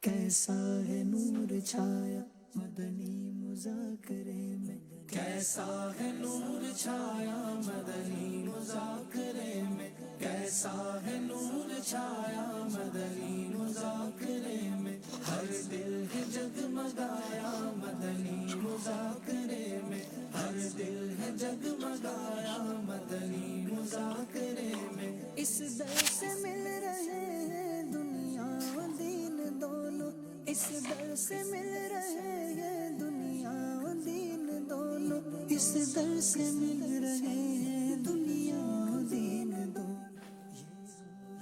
کیسا ہے نور چھایا مدنی مذاکرے میں، کیسا ہے نور چھایا مدنی مذاکرے میں، کیسا ہے نور چھایا مدنی مذاکرے میں، ہر دل ہے جگمگایا مدنی مذاکرے میں، ہر دل ہے جگمگایا مدنی مذاکرے میں، اس در سے مل رہے ہیں دنیا و دین دونوں، اس در سے مل رہے ہیں دنیا و دین دونوں، اس در سے مل رہے ہیں دنیا و دین دونوں،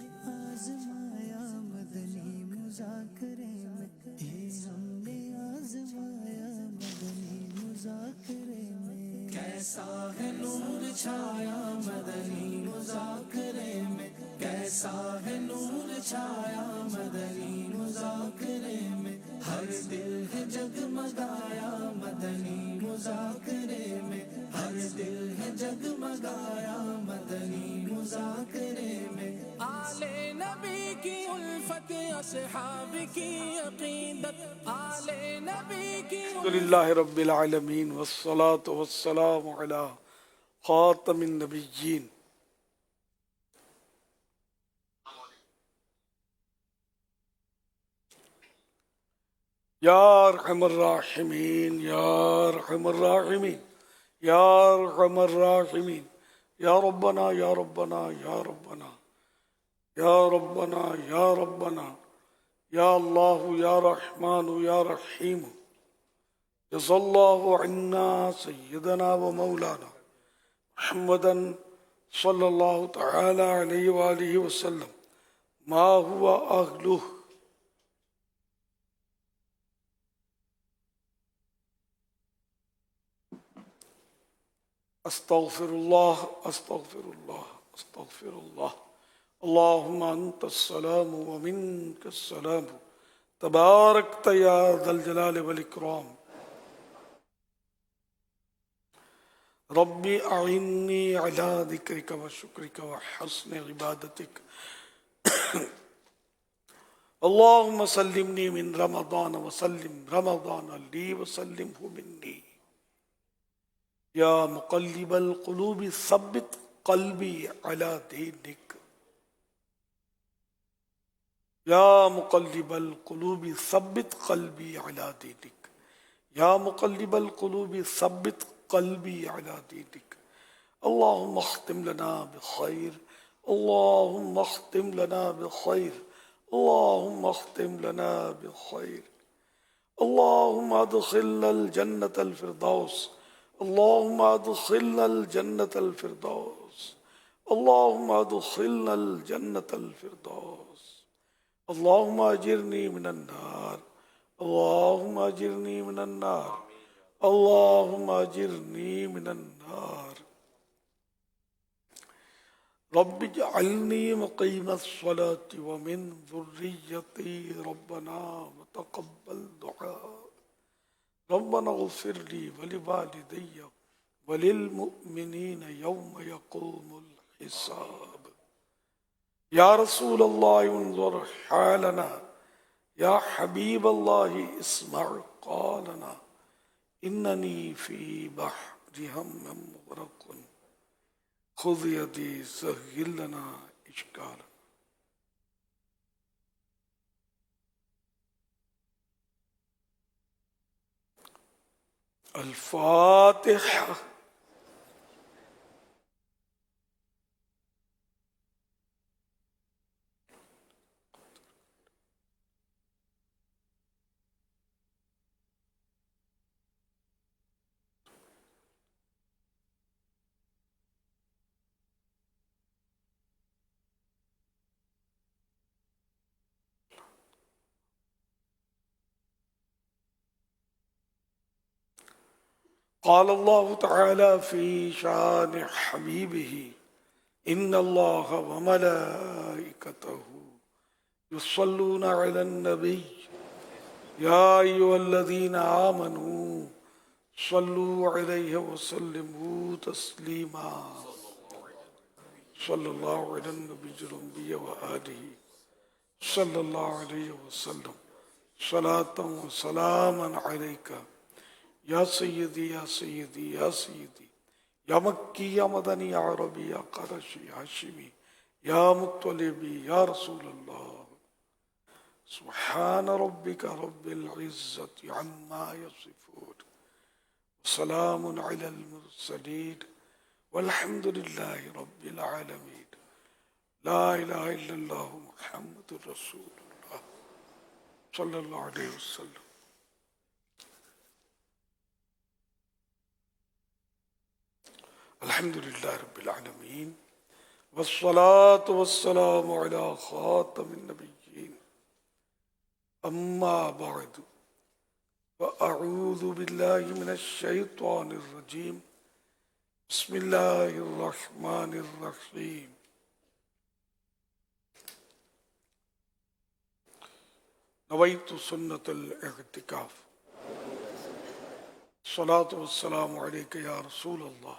یہ آزمایا مدنی مذاکرے میں، یہ ہم نے آزمایا مدنی مذاکرے میں، کیسا ہے نور چھایا مدنی مذاکرے میں، کیسا ہے نور چھایا مدنی مذاکرے میں، ہر دل ہے جگمگایا مدنی مذاکرے میں، ہر دل ہے جگمگایا مدنی مذاکرے میں، آل نبی کی الفت، اصحاب کی عقیدت، آل نبی کی الحمد للہ رب العالمین والصلاة والسلام علی خاتم النبیین۔ یا ارحم الراحمین یا ارحم الراحمین یا ارحم الراحمین، یا ربنا یا ربنا یا ربنا یا ربنا یا ربنا، یا اللہ یا رحمان یا رحیم، جزا اللہ عنا سیدنا و مولانا محمدا صلی اللہ تعالی علیہ وآلہ وسلم ما ہوا اہلہ۔ استغفر اللہ استغفر اللہ استغفر اللہ، اللہم انت السلام ومنک السلام، تبارکت یا ذا الجلال والاکرام، ربی اعنی علی ذکرک و شکرک و حسن عبادتک، اللہم سلمنی من رمضان وسلم رمضان لی وسلمہ منی، یا مقلب القلوب ثبت قلبی علی دینک، یا مقلب القلوب ثبت قلبی علی دینک، یا مقلب القلوب ثبت قلبی علی دینک، اللہم اختم لنا بخیر، اللہم اختم لنا بخیر، اللہم اختم لنا بخیر، اللہم ادخلنا الجنة الفردوس، اللہم ادخلنا الجنة الفردوس، اللہم ادخلنا الجنة الفردوس، اللہم اجرنی من النار، اللہم اجرنی من النار، اللہم اجرنی من النار، رب اجعلنی مقیم الصلاة ومن ذریتی، ربنا وتقبل دعاء، ربنا اغفر لی ولوالدی وللمؤمنین یوم یقوم الحساب، یا رسول اللہ انظر حالنا، یا حبیب اللہ اسمع قالنا، اننی فی بحر ہم مغرق، خذ یدی سہل لنا اشکالنا۔ الفاتحہ۔ قال اللہ تعالی فی شان حبیبہ، ان اللہ وملائکتہ یصلون علی النبی، یا ایھا الذین آمنوا صلوا علیہ وسلموا تسلیما، صلی اللہ علی النبی الانبیاء وآلہ صلی اللہ علیہ وسلم، सलातम व सलामन अलैका या सय्यदी या सय्यदी या सय्यदी या मक्की या मदनी या अरबी या क़रशी या हाशिमी या मुत्तलिबी या रसूल अल्लाह। सुब्हान रब्बिका रब्बिल इज़्ज़ति अम्मा यसिफून वसलामुन अलल मुरसलीन वल्हम्दुलिल्लाहि रब्बिल आलमीन। ला इलाहा इल्लल्लाह मुहम्मदुर रसूलुल्लाह सल्लल्लाहु अलैहि वसल्लम। अल्हम्दुलिल्लाहि रब्बिल आलमीन वस्सलातु वस्सलामु अला खातमिन नबिय्यीन अम्मा बअद वअऊज़ु बिल्लाहि मिनश शैतानिर रजीम बिस्मिल्लाहिर रहमानिर रहीम। नवैतु सुन्नतल इअ्तिकाफ सलातु वस्सलामु अलैका या रसूल अल्लाह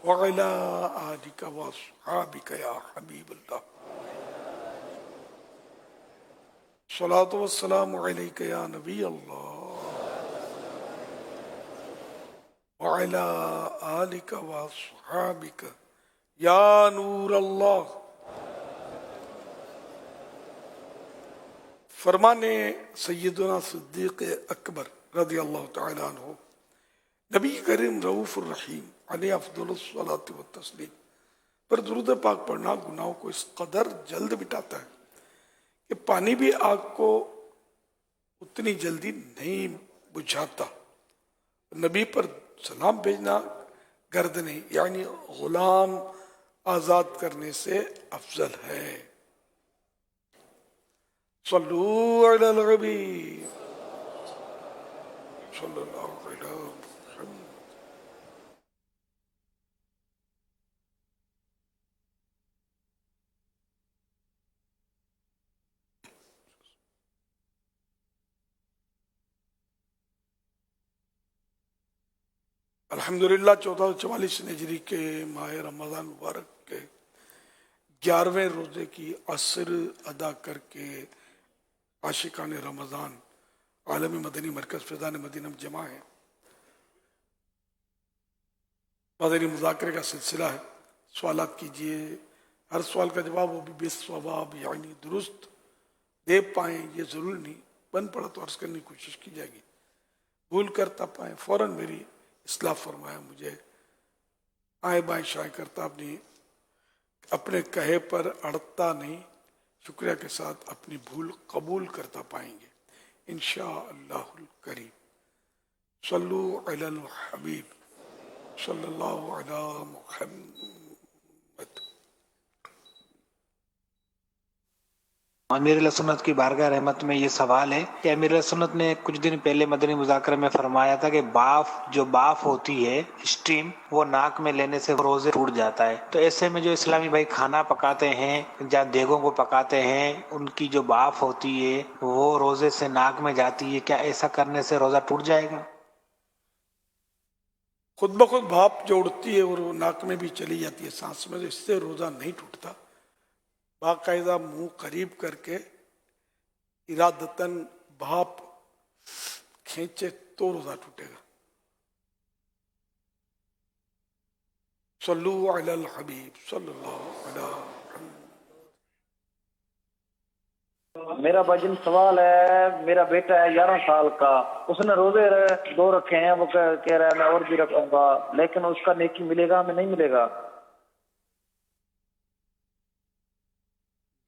व अला आलिका व अस्हाबिका या हबीब अल्लाह। सलातु वस्सलामु अलैका या नबी अल्लाह व अला आलिका व अस्हाबिका या नूर अल्लाह। फरमाने सैयदना सिद्दीक़ अकबर रज़ी अल्लाह तआला अन्हु, नबी करीम रऊफ़ुर रहीम अलैहि अफ़्ज़लुस सलाति व तस्लीम पर दुरूद पाक पढ़ना गुनाहों को इस कदर जल्द मिटाता है कि पानी भी आग को उतनी जल्दी नहीं बुझाता। नबी पर सलाम भेजना गर्दने यानी गुलाम आज़ाद करने से अफजल है। सल्लू अलल हबीब सल्लल्लाहु अलैहि वसल्लम। अल्हम्दुलिल्लाह 1444 हिजरी के माह रमज़ान मुबारक के 11वें रोज़े की असर अदा करके आशिकान रमज़ान आलमी मदनी मरकज़ फ़ैज़ान मदीना में जमा है। मदनी मुज़ाकरे का सिलसिला है। सवालात कीजिए, हर सवाल का जवाब वो भी बेसवाब यानी दुरुस्त दे पाएँ ये ज़रूरी नहीं, बन पड़ा तो अर्ज़ करने की कोशिश की जाएगी। भूल करता पाएँ फ़ौरन मेरी इस्लाह फरमाया। मुझे आए बाएँ शाये करता अपने कहे पर अड़ता नहीं, शुक्रिया के साथ अपनी भूल कबूल करता पाएंगे इंशाअल्लाहुल करीम। सल्लू अलल हबीब सल्लल्लाहु अला मुहम्मद। अमीर सुन्नत की बारगाह रहमत में ये सवाल है कि अमीर सुन्नत ने कुछ दिन पहले मदनी मुज़ाकरे में फरमाया था कि जो बाफ होती है स्टीम, वो नाक में लेने से रोजे टूट जाता है। तो ऐसे में जो इस्लामी भाई खाना पकाते हैं, जहाँ देगों को पकाते हैं, उनकी जो बाफ होती है वो रोजे से नाक में जाती है, क्या ऐसा करने से रोजा टूट जाएगा? खुद ब खुद भाप जो उड़ती है और वो नाक में भी चली जाती है सांस में, तो इससे रोजा नहीं टूटता। बाकायदा मुंह करीब करके इरादतन भाप खींचे तो रोजा टूटेगा। सल्लू अलल हबीब सल्लल्लाहु अलैहि वसल्लम। मेरा भाईजान सवाल है, मेरा बेटा है 11 साल का, उसने रोजे 2 रखे हैं, वो कह रहा है मैं और भी रखूंगा, लेकिन उसका नेकी मिलेगा हमें नहीं मिलेगा?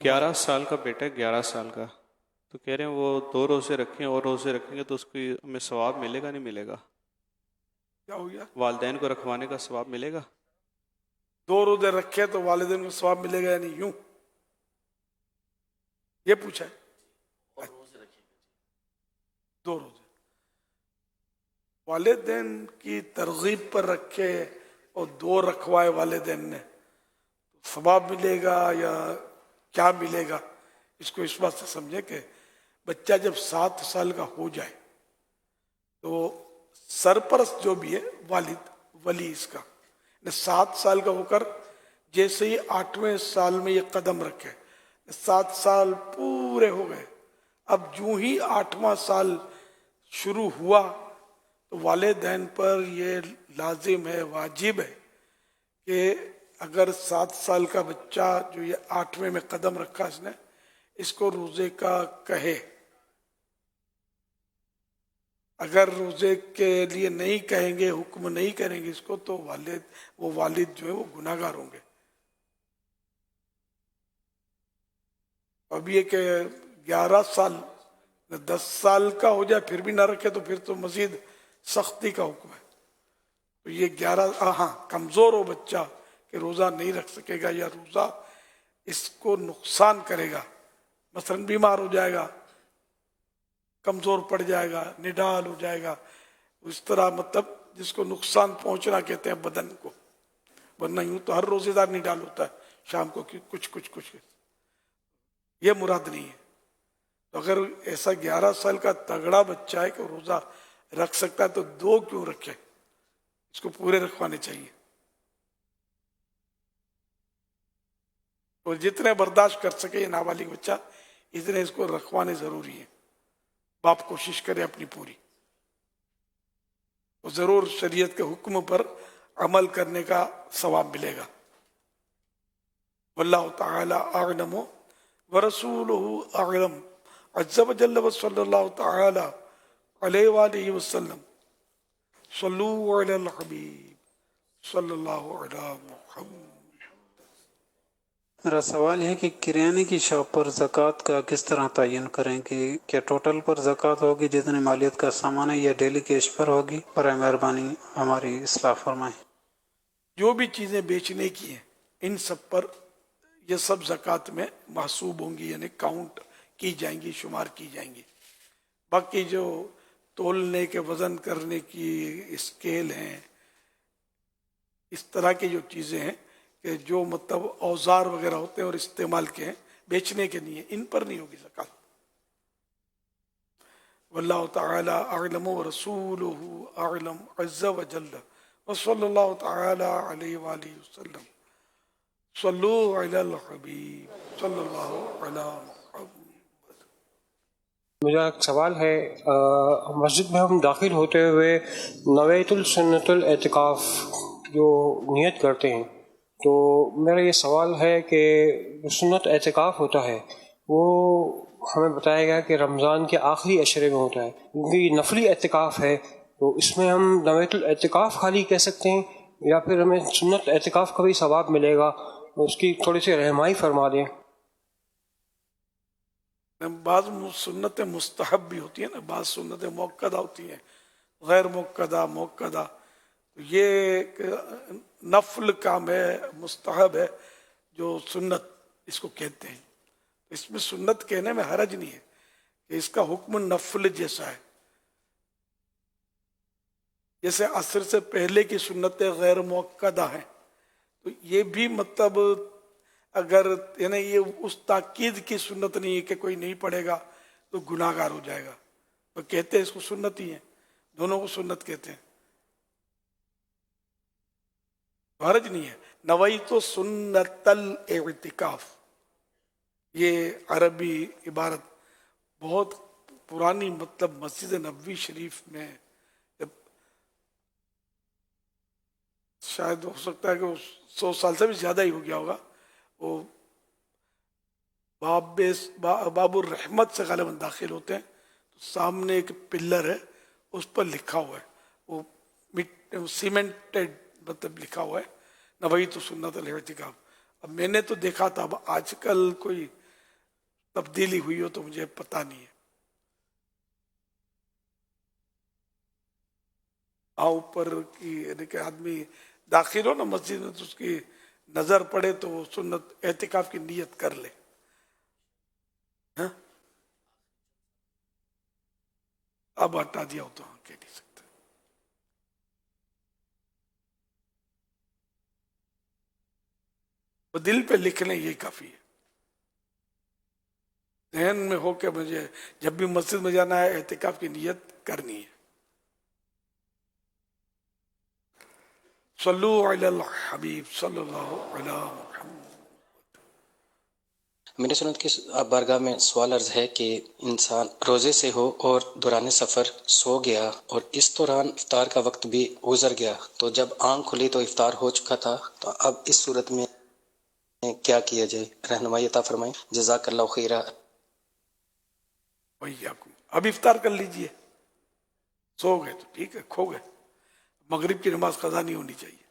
11 साल का बेटा है, 11 साल का, तो कह रहे हैं वो 2 रोजे रखें और रोजे रखेंगे तो उसको हमें सवाब मिलेगा नहीं मिलेगा? क्या हो गया? वालिदैन को रखवाने का सवाब मिलेगा? 2 रोजे रखे तो वालिदैन को सवाब मिलेगा या नहीं, यूं ये पूछा है। 2 रोजे वालिदैन की तरगीब पर रखे और 2 रखवाए वालिदैन ने, तो सवाब मिलेगा या क्या मिलेगा? इसको इस बात से समझे कि बच्चा जब 7 साल का हो जाए तो सरपरस्त जो भी है वालिद वली इसका 7 साल का होकर जैसे ही 8वें साल में ये कदम रखे, 7 साल पूरे हो गए اب جو ہی 8واں سال شروع ہوا تو والدین پر یہ لازم ہے، واجب ہے کہ اگر 7 سال کا بچہ جو یہ 8ویں میں قدم رکھا اس نے، اس کو روزے کا کہے. اگر روزے کے لیے نہیں کہیں گے، حکم نہیں کریں گے اس کو، تو والد جو ہے وہ گناہگار ہوں گے. اب یہ کہ 11 سال 10 سال کا ہو جائے پھر بھی نہ رکھے تو پھر تو مزید سختی کا حکم ہے. تو یہ 11 ہاں کمزور ہو بچہ کہ روزہ نہیں رکھ سکے گا یا روزہ اس کو نقصان کرے گا، مثلا بیمار ہو جائے گا، کمزور پڑ جائے گا، نڈال ہو جائے گا، اس طرح مطلب جس کو نقصان پہنچنا کہتے ہیں بدن کو. ورنہ یوں تو ہر روزے دار نڈال ہوتا ہے شام کو کچھ یہ مراد نہیں ہے. تو اگر ایسا 11 سال کا تگڑا بچہ ہے کہ روزہ رکھ سکتا ہے تو 2 کیوں رکھے، اس کو پورے رکھوانے چاہیے. اور جتنے برداشت کر سکے یہ نابالغ بچہ اتنے اس کو رکھوانے ضروری ہیں. باپ کوشش کرے اپنی پوری، تو ضرور شریعت کے حکم پر عمل کرنے کا ثواب ملے گا. واللہ تعالی اعلم ورسولہ اعلم عز وجل وصلی اللہ تعالی علیہ وآلہ وسلم. صلو علی الحبیب صلی اللہ علی محمد. میرا سوال ہے کہ کریانے کی شاپ پر زکوٰۃ کا کس طرح تعین کریں کہ کیا ٹوٹل پر زکوٰۃ ہوگی جتنی مالیت کا سامان ہے یا ڈیلی کیش پر ہوگی؟ برائے مہربانی ہماری اصلاح فرمائیں. جو بھی چیزیں بیچنے کی ہیں ان سب پر یہ سب زکوٰۃ میں محسوب ہوں گی، یعنی کاؤنٹ کی جائیں گی، شمار کی جائیں گی. باقی جو تولنے کے وزن کرنے کی اسکیل ہیں، اس طرح کی جو چیزیں ہیں کہ جو مطلب اوزار وغیرہ ہوتے ہیں اور استعمال کے ہیں بیچنے کے نہیں ہیں، ان پر نہیں ہوگی زکوٰۃ. واللہ تعالی اعلم ورسولہ اعلم عز وجل وصلی اللہ تعالی علیہ وآلہ وسلم. صلو علی الحبیب صلی اللہ علی محمد. میرا ایک سوال ہے، مسجد میں ہم داخل ہوتے ہوئے نویت السنت الاعتکاف جو نیت کرتے ہیں، تو میرا یہ سوال ہے کہ سنت اعتکاف ہوتا ہے وہ ہمیں بتایا گیا کہ رمضان کے آخری عشرے میں ہوتا ہے، کیونکہ یہ نفلی اعتکاف ہے، تو اس میں ہم نویت الاعتکاف خالی کہہ سکتے ہیں یا پھر ہمیں سنت اعتکاف کا بھی ثواب ملے گا؟ اس کی تھوڑی سی رہنمائی فرما دیں. بعض سنتیں مستحب بھی ہوتی ہیں نا، بعض سنتیں موقدہ ہوتی ہیں، غیر موقدہ. یہ ایک نفل کام ہے، مستحب ہے جو سنت اس کو کہتے ہیں. اس میں سنت کہنے میں حرج نہیں ہے کہ اس کا حکم نفل جیسا ہے. جیسے عصر سے پہلے کی سنتیں غیر موقدہ ہیں، تو یہ بھی مطلب اگر یعنی یہ اس تاکید کی سنت نہیں ہے کہ کوئی نہیں پڑھے گا تو گناہ گار ہو جائے گا، تو کہتے ہیں اس کو سنت ہی ہیں، دونوں کو سنت کہتے ہیں، حرج نہیں ہے. نویت سنت الاعتکاف یہ عربی عبارت بہت پرانی، مطلب مسجد نبوی شریف میں شاید ہو سکتا ہے کہ 100 سال سے بھی زیادہ ہی ہو گیا ہوگا. وہ باب الرحمت سے غالباً داخل ہوتے ہیں تو سامنے ایک پلر ہے، اس پر لکھا ہوا ہے، وہ سیمنٹڈ مطلب لکھا ہوا ہے نویت سنت الاعتکاف. اب میں نے تو دیکھا تھا، اب آج کل کوئی تبدیلی ہوئی ہو تو مجھے پتہ نہیں ہے. اوپر کی یعنی کہ آدمی داخل ہو نا مسجد میں تو اس کی نظر پڑے تو وہ سنت اعتکاف کی نیت کر لے. ہاں اب ہٹا دیا ہو تو ہاں کہہ نہیں سکتے. وہ دل پہ لکھ لیں یہی کافی ہے. ذہن میں ہو کہ مجھے جب بھی مسجد میں جانا ہے اعتکاف کی نیت کرنی ہے. صلو علی الحبیب صلی اللہ علی محمد. میرے سنت کی بارگاہ میں سوال عرض ہے کہ انسان روزے سے ہو اور دوران سفر سو گیا اور اس دوران افطار کا وقت بھی گزر گیا، تو جب آنکھ کھلی تو افطار ہو چکا تھا، تو اب اس صورت میں کیا کیا جائے؟ رہنمائی عطا فرمائیں، جزاک اللہ خیرہ۔ اب افطار کر لیجئے، سو گئے تو ٹھیک ہے، کھو گئے، مغرب کی نماز قضا نہیں ہونی چاہیے۔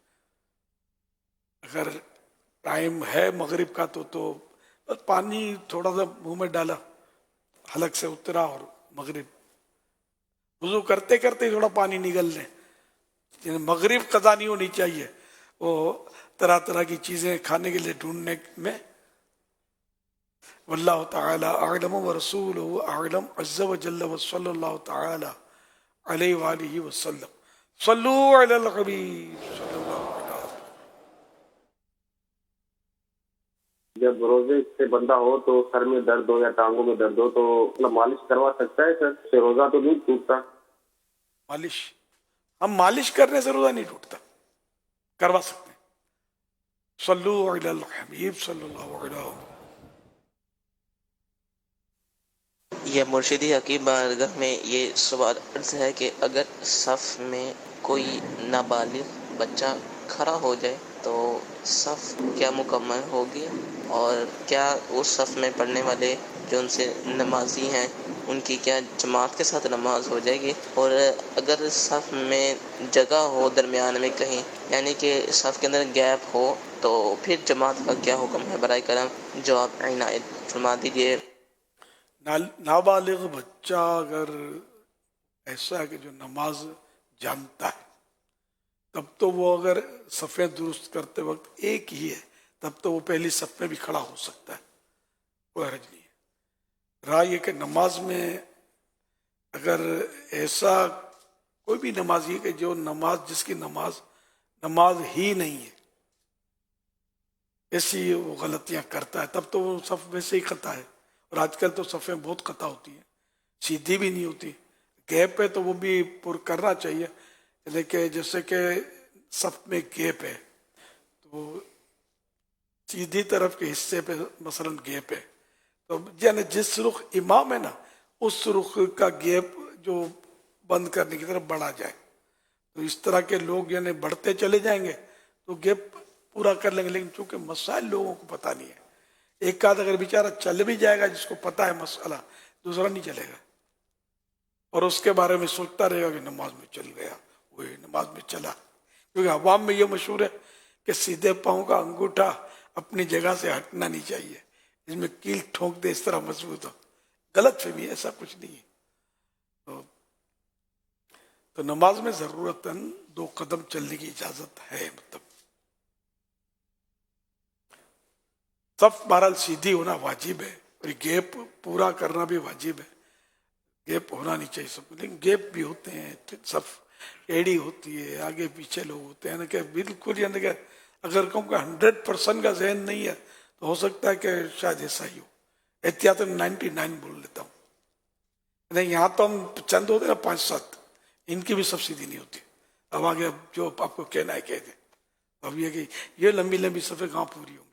اگر ٹائم ہے مغرب کا تو بس پانی تھوڑا سا منہ میں ڈالا، حلق سے اترا اور مغرب، وضو کرتے کرتے تھوڑا پانی نگل لیں، یعنی مغرب قضا نہیں ہونی چاہیے۔ وہ طرح طرح کی چیزیں کھانے کے لیے ڈھونڈنے میں، واللہ تعالی اعلم ورسولہ اعلم عز وجل وصلی اللہ تعالی علیہ وآلہ وسلم۔ صلو علی الحبیب صلی اللہ علیہ وسلم۔ جب روزے سے بندہ ہو تو سر میں درد ہو یا ٹانگوں میں درد ہو تو مالش کروا سکتا ہے سر؟ سے روزہ تو نہیں ٹوٹتا؟ مالش، ہم مالش کرنے سے روزہ نہیں ٹوٹتا، کروا سکتے ہیں۔ صلو علی الحبیب صلی اللہ علیہ وسلم۔ یہ مرشدی حکیم بارگاہ میں یہ سوال عرض ہے کہ اگر صف میں کوئی نابالغ بچہ کھڑا ہو جائے تو صف کیا مکمل ہوگی، اور کیا اس صف میں پڑھنے والے جو ان سے نمازی ہیں ان کی کیا جماعت کے ساتھ نماز ہو جائے گی؟ اور اگر صف میں جگہ ہو درمیان میں کہیں، یعنی کہ صف کے اندر گیپ ہو، تو پھر جماعت کا کیا حکم ہے؟ برائے کرم جواب عنایت فرما دیجیے۔ نابالغ بچہ اگر ایسا ہے کہ جو نماز جانتا ہے، تب تو وہ اگر صفیں درست کرتے وقت ایک ہی ہے، تب تو وہ پہلی صف میں بھی کھڑا ہو سکتا ہے، کوئی حرج نہیں ہے۔ رہا یہ کہ نماز میں اگر ایسا کوئی بھی نمازی ہے کہ جو نماز، جس کی نماز ہی نہیں ہے، ایسی وہ غلطیاں کرتا ہے، تب تو وہ صف ویسے ہی قطع ہے۔ اور آج کل تو صفیں بہت قطع ہوتی ہیں، سیدھی بھی نہیں ہوتی، گیپ ہے تو وہ بھی پر کرنا چاہیے، لیکن جیسے کہ صف میں گیپ ہے تو سیدھی طرف کے حصے پہ مثلا گیپ ہے، تو یعنی جس رخ امام ہے نا، اس رخ کا گیپ جو بند کرنے کی طرف بڑھا جائے، تو اس طرح کے لوگ یعنی بڑھتے چلے جائیں گے تو گیپ پورا کر لیں گے، لیکن چونکہ مسائل لوگوں کو پتہ نہیں ہے، ایک آدھ اگر بیچارہ چل بھی جائے گا جس کو پتہ ہے مسئلہ، دوسرا نہیں چلے گا اور اس کے بارے میں سوچتا رہے گا کہ نماز میں چل گیا، وہی نماز میں چلا، کیونکہ عوام میں یہ مشہور ہے کہ سیدھے پاؤں کا انگوٹھا اپنی جگہ سے ہٹنا نہیں چاہیے، اس میں کیل ٹھونک دے اس طرح مضبوط ہو، غلط فہمی، ایسا کچھ نہیں ہے۔ تو نماز میں ضرورتاً 2 قدم چلنے کی اجازت ہے، مطلب صف بہرحال سیدھی ہونا واجب ہے، اور گیپ پورا کرنا بھی واجب ہے، گیپ ہونا نہیں چاہیے سب، لیکن گیپ بھی ہوتے ہیں، صف ایڑی ہوتی ہے، آگے پیچھے لوگ ہوتے ہیں، کہ بالکل یعنی کہ اگر کہوں کہ 100% کا ذہن نہیں ہے تو ہو سکتا ہے کہ شاید ایسا ہی ہو، احتیاط 99 بول لیتا ہوں، نہیں یہاں تو ہم چند ہوتے ہیں نا 5-7، ان کی بھی سب سیدھی نہیں ہوتی، اب آگے جو آپ کو کہنا ہے کہہ دیں، اب یہ کہ یہ لمبی لمبی صفیں کہاں پوری ہوں گی،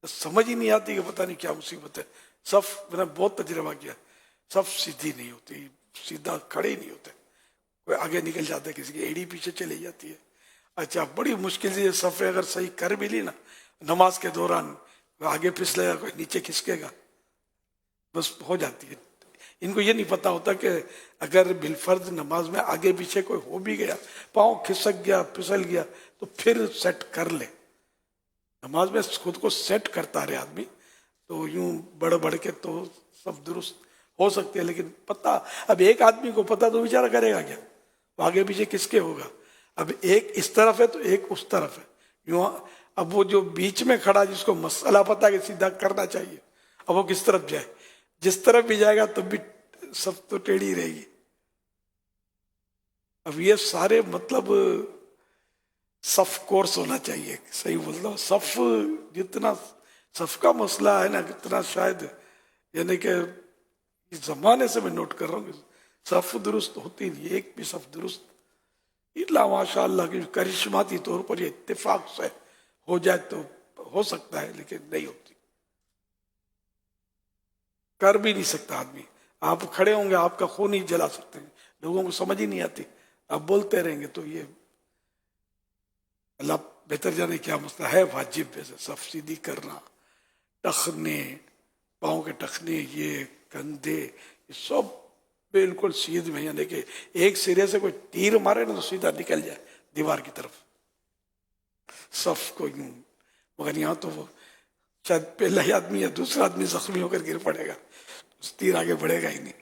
سمجھ ہی نہیں آتی کہ پتہ نہیں کیا مصیبت ہے۔ صف میں نے بہت تجربہ کیا، صف سیدھی نہیں ہوتی، سیدھا کھڑے ہی نہیں ہوتے، کوئی آگے نکل جاتا ہے، کسی کی ایڑی پیچھے چلی جاتی ہے، اچھا بڑی مشکل سے یہ صفیں اگر صحیح کر بھی لی نا نماز کے دوران، آگے پھسلے گا، کوئی نیچے کھسکے گا، بس ہو جاتی ہے۔ ان کو یہ نہیں پتا ہوتا کہ اگر بالفرض نماز میں آگے پیچھے کوئی ہو بھی گیا، پاؤں کھسک گیا، پھسل گیا، تو پھر سیٹ کر لے، نماز میں خود کو سیٹ کرتا رہے آدمی، تو یوں بڑھ بڑھ کے تو سب درست ہو سکتے ہیں، لیکن پتہ اب ایک آدمی کو پتہ تو بیچارہ کرے گا کیا، وہ آگے پیچھے کس کے ہوگا، اب ایک اس طرف ہے تو ایک اس طرف ہے، یوں اب وہ جو بیچ میں کھڑا جس کو مسئلہ پتہ کہ سیدھا کرنا چاہیے، اب وہ کس طرف جائے، جس طرف بھی جائے گا تب بھی سب تو ٹیڑھی رہے گی۔ اب یہ سارے مطلب صف کورس ہونا چاہیے، صحیح بولتا ہوں، صف جتنا صف کا مسئلہ ہے نا کتنا شاید یعنی کہ اس زمانے سے میں نوٹ کر رہا ہوں کہ صف درست ہوتی نہیں، ایک بھی صف درست الا ماشاء اللہ کی کرشماتی طور پر یہ اتفاق سے ہو جائے تو ہو سکتا ہے، لیکن نہیں ہوتی۔ कर भी नहीं सकता आदमी। आप खड़े होंगे, आपका खून नहीं जला सकते, लोगों को समझ ही नहीं आती, आप बोलते रहेंगे। तो ये अल्लाह बेहतर जाने क्या मसला है। वाजिब वैसे सफ सीधी करना, टखने, पाँव के टखने, ये कंधे, ये सब बिल्कुल सीध में। यानी कि एक सिरे से कोई तीर मारे ना तो सीधा निकल जाए दीवार की तरफ, सफ को यूं। मगर यहाँ तो वो शायद पहला ही आदमी या दूसरा आदमी जख्मी होकर गिर पड़ेगा, उस तीर आगे बढ़ेगा ही नहीं।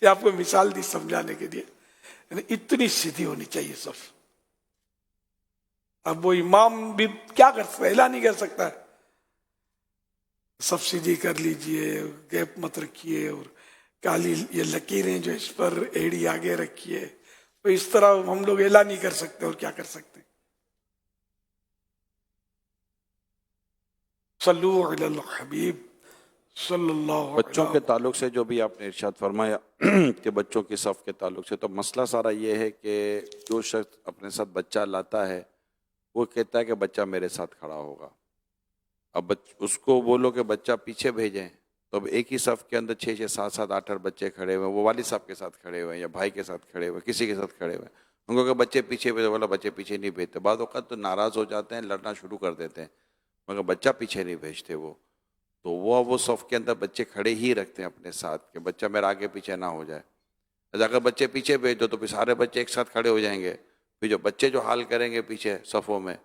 ये आपको मिसाल दी समझाने के लिए, यानी इतनी सीधी होनी चाहिए सफ। अब वो इमाम भी क्या कर सकता है, हिला नहीं कर सकता है। सब सीधी कर लीजिए, गैप मत रखिए, और काली ये लकीरें जो इस पर एड़ी आगे रखिए, तो इस तरह हम लोग हिला नहीं कर सकते। और क्या कर सकते। सल्लु अलल हबीब सल्लल्लाहु। बच्चों के ताल्लुक से जो भी आपने इरशाद फरमाया कि बच्चों की सफ़ के ताल्लुक से, तो मसला सारा ये है कि जो शख्स अपने साथ बच्चा लाता है वो कहता है कि बच्चा मेरे साथ खड़ा होगा। अब उसको बोलो कि बच्चा पीछे भेजें, तो अब एक ही सफ़ के अंदर 6, 7, 8 बच्चे खड़े हुए हैं, वो वालिद साहब के साथ खड़े हुए हैं या भाई के साथ खड़े हुए, किसी के साथ खड़े हुए हैं। उनको कि बच्चे पीछे भेजो, बोला बच्चे पीछे नहीं भेजते। बाद वक़्त तो नाराज़ हो जाते हैं, लड़ना शुरू कर देते हैं, मगर बच्चा पीछे नहीं भेजते वो। तो वो सफ़ के अंदर बच्चे खड़े ही रखते हैं अपने साथ, कि बच्चा मेरा आगे पीछे ना हो जाए। अगर बच्चे पीछे भेज दो तो फिर सारे बच्चे एक साथ खड़े हो जाएंगे, फिर जो बच्चे जो हाल करेंगे पीछे सफ़ों में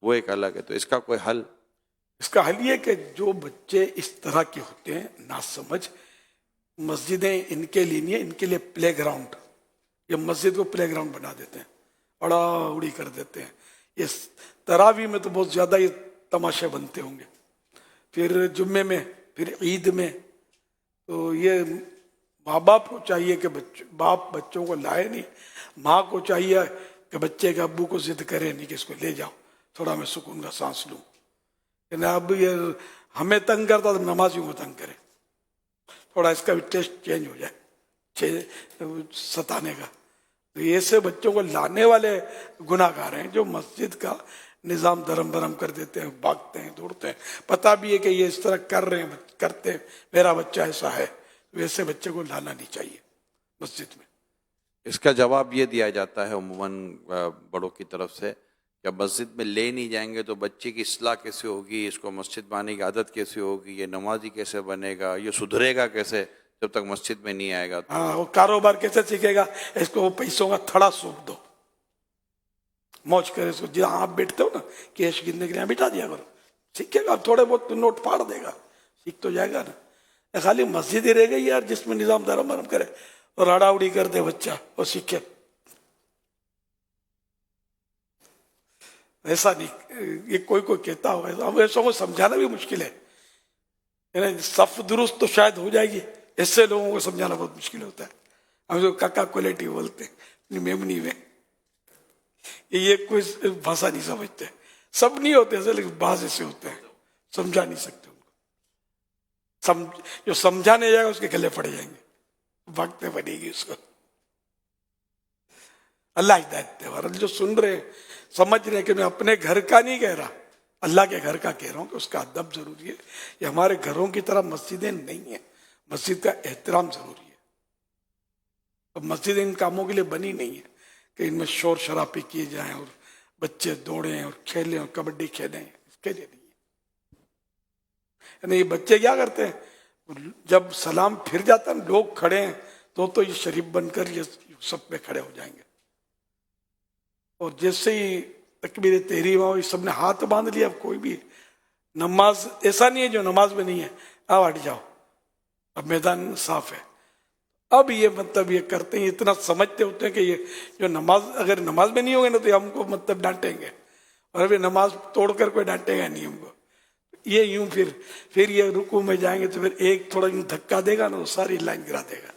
वो एक अलग है। तो इसका कोई हल? इसका हल ये कि जो बच्चे इस तरह के होते हैं ना समझ, मस्जिदें इनके लिए नहीं है, इनके लिए प्ले ग्राउंड, ये मस्जिद को प्ले ग्राउंड बना देते हैं, उड़ा उड़ी कर देते हैं। ये तरावी में तो बहुत ज़्यादा ये तमाशे बनते होंगे, फिर जुम्मे में, फिर ईद में। तो ये माँ बाप को चाहिए कि बाप बच्चों को लाए नहीं, माँ को चाहिए कि बच्चे के अब्बू को जिद करे नहीं कि इसको ले जाओ, थोड़ा मैं सुकून का सांस लूँ। अब ये हमें तंग करता तो नमाजियों को तंग करे, थोड़ा इसका भी टेस्ट चेंज हो जाए सताने का। तो ये से बच्चों को लाने वाले गुनाहगार हैं जो मस्जिद का निज़ाम दरम बरम कर देते हैं, भागते हैं, दौड़ते हैं। पता भी है कि ये इस तरह कर रहे हैं, करते हैं, मेरा बच्चा ऐसा है, वैसे बच्चे को लाना नहीं चाहिए मस्जिद में। इसका जवाब ये दिया जाता है उम्मन बड़ों की तरफ से, कि मस्जिद में ले नहीं जाएंगे तो बच्चे की इस्लाह कैसे होगी, इसको मस्जिद में आने की आदत कैसे होगी, ये नमाजी कैसे बनेगा, ये सुधरेगा कैसे जब तक मस्जिद में नहीं आएगा। हाँ, वो कारोबार कैसे सीखेगा, इसको वो पैसों का थड़ा सूख दो, मौज करे इसको। जहाँ आप बैठते हो ना कैश गिनने के लिए बिठा दिया करो, सीखेगा। थोड़े बहुत नोट फाड़ देगा, सीख तो जाएगा ना। खाली मस्जिद ही रह गई यार जिसमें निज़ाम धर्म भरम करे और आड़ाउड़ी कर दे बच्चा और सीखे। ऐसा नहीं, ये कोई कहता होगा, अब ऐसा को समझाना भी मुश्किल है। सफ दुरुस्त तो शायद हो जाएगी, ऐसे लोगों को समझाना बहुत मुश्किल होता है। हम जो काका क्वालिटी बोलते हैं मेमनी में, ये कोई भाषा नहीं समझते। सब नहीं होते ऐसे, लेकिन बाज ऐसे होते हैं, समझा नहीं सकते उनको। जो समझाने जाएगा उसके गले पड़ जाएंगे, भागते पड़ेगी उसको। अल्लाह हिदायत दे। और जो सुन रहे समझ रहे कि मैं अपने घर का नहीं कह रहा, अल्लाह के घर का कह रहा हूँ कि उसका अदब जरूरी है। ये हमारे घरों की तरह मस्जिदें नहीं है, मस्जिद का एहतराम जरूरी है। तो मस्जिद इन कामों के लिए बनी नहीं है कि इनमें शोर शराबे किए जाएं और बच्चे दौड़ें और खेलें और कबड्डी खेलें, इसके लिए नहीं है। ये बच्चे क्या करते हैं, जब सलाम फिर जाता है लोग खड़े हैं तो ये शरीफ बनकर ये सब पे खड़े हो जाएंगे। और जैसे ही तकबीर तहरीम हो, सब ने हाथ बांध लिया। अब कोई भी नमाज ऐसा नहीं है जो नमाज में नहीं है, अब हट जाओ, अब मैदान साफ है। अब ये मतलब ये करते हैं, इतना समझते होते हैं कि ये जो नमाज, अगर नमाज में नहीं होगा ना तो हमको मतलब डांटेंगे, और अभी नमाज तोड़कर कोई डांटेगा नहीं हमको। ये यूं फिर ये रुकू में जाएंगे तो फिर एक थोड़ा यूं धक्का देगा ना तो सारी लाइन गिरा देगा।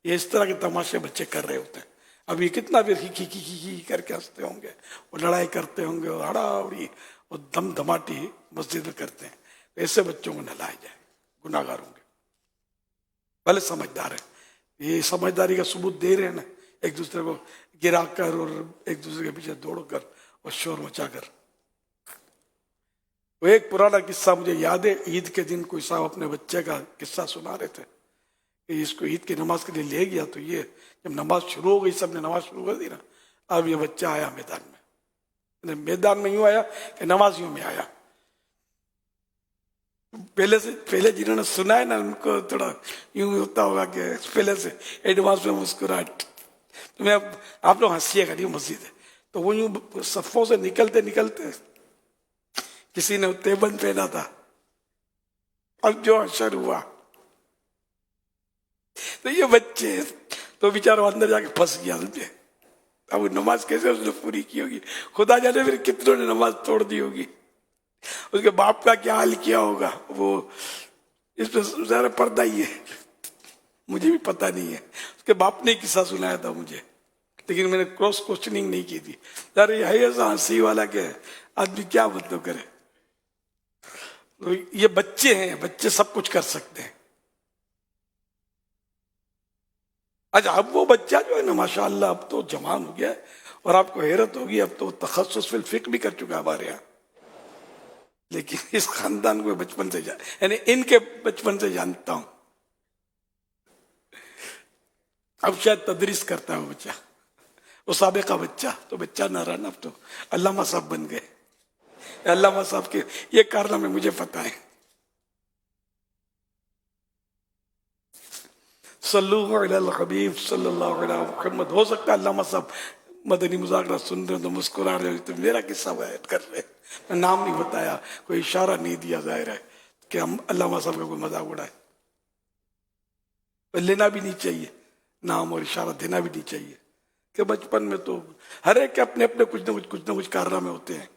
ये इस तरह के तमाशे बच्चे कर रहे होते हैं। अब ये कितना फिर ही करके हंसते होंगे, वो लड़ाई करते होंगे, और हड़ाउड़ी और दम धमाटी मस्जिद में करते हैं। ऐसे बच्चों को न लाए जाए, गुनाहगार होंगे। भले समझदार है, ये समझदारी का सबूत दे रहे हैं ना, एक दूसरे को गिरा कर और एक दूसरे के पीछे दौड़ कर और शोर मचा कर। वो एक पुराना किस्सा मुझे याद है, ईद के दिन कोई साहब अपने बच्चे का किस्सा सुना रहे थे कि इसको ईद की नमाज के लिए ले गया, तो ये जब नमाज शुरू हो गई, सबने नमाज शुरू कर दी ना, अब ये बच्चा आया मैदान में। मैदान में यूं आया कि नमाजियों में आया। पहले जिन्होंने सुना है ना, उनको थोड़ा यूं होता होगा कि पहले से एडवांस में मुस्कुराहट। तो मैं, आप लोग हंसिएगा नहीं, मस्जिद है तो वो यूं सफ़ों से निकलते निकलते किसी ने तेबन पहना था, अब जो अशर हुआ तो ये बच्चे, तो बेचारा अंदर जाके फंस गया समझे। अब नमाज कैसे उसने पूरी की होगी, खुदा जाने फिर कितनों ने नमाज तोड़ दी होगी, उसके बाप का क्या हाल किया होगा। वो इसमें सारा पर्दा ही है, मुझे भी पता नहीं है, उसके बाप ने किस्सा सुनाया था मुझे, लेकिन मैंने क्रॉस क्वेश्चनिंग नहीं की थी। यार ये है ऐसा हंसी वाला के आदमी क्या मतलब करे। तो ये बच्चे हैं, बच्चे सब कुछ कर सकते हैं। अच्छा, अब वो बच्चा जो है ना माशाअल्लाह अब तो जवान हो गया है, और आपको हैरत होगी अब तो तखस्सुस फिल फिक्र भी कर चुका है हमारे यहाँ। लेकिन इस खानदान को बचपन से यानी इनके बचपन से जानता हूं। अब शायद तदरीस करता है वो बच्चा, वो साबिका बच्चा, तो बच्चा ना रहा, अब तो अल्लामा साहब बन गए। अल्लामा साहब के ये कारनामे मुझे पता है। सल्लल्लाहु अलैहि हबीब सल्लल्लाहु अलैहि मुहम्मद। हो सकता है अल्लामा साहब मदनी मुज़ाकरा सुन रहे हो तो मुस्कुरा रहे हो, तो मेरा किस्सा बयान कर रहे, मैं नाम नहीं बताया, कोई इशारा नहीं दिया, जाहिर है कि हम अल्लामा साहब का कोई मजाक उड़ाए। लेना भी नहीं चाहिए, नाम और इशारा देना भी नहीं चाहिए, कि बचपन में तो हर एक के अपने अपने कुछ न कुछ कारनामे होते हैं।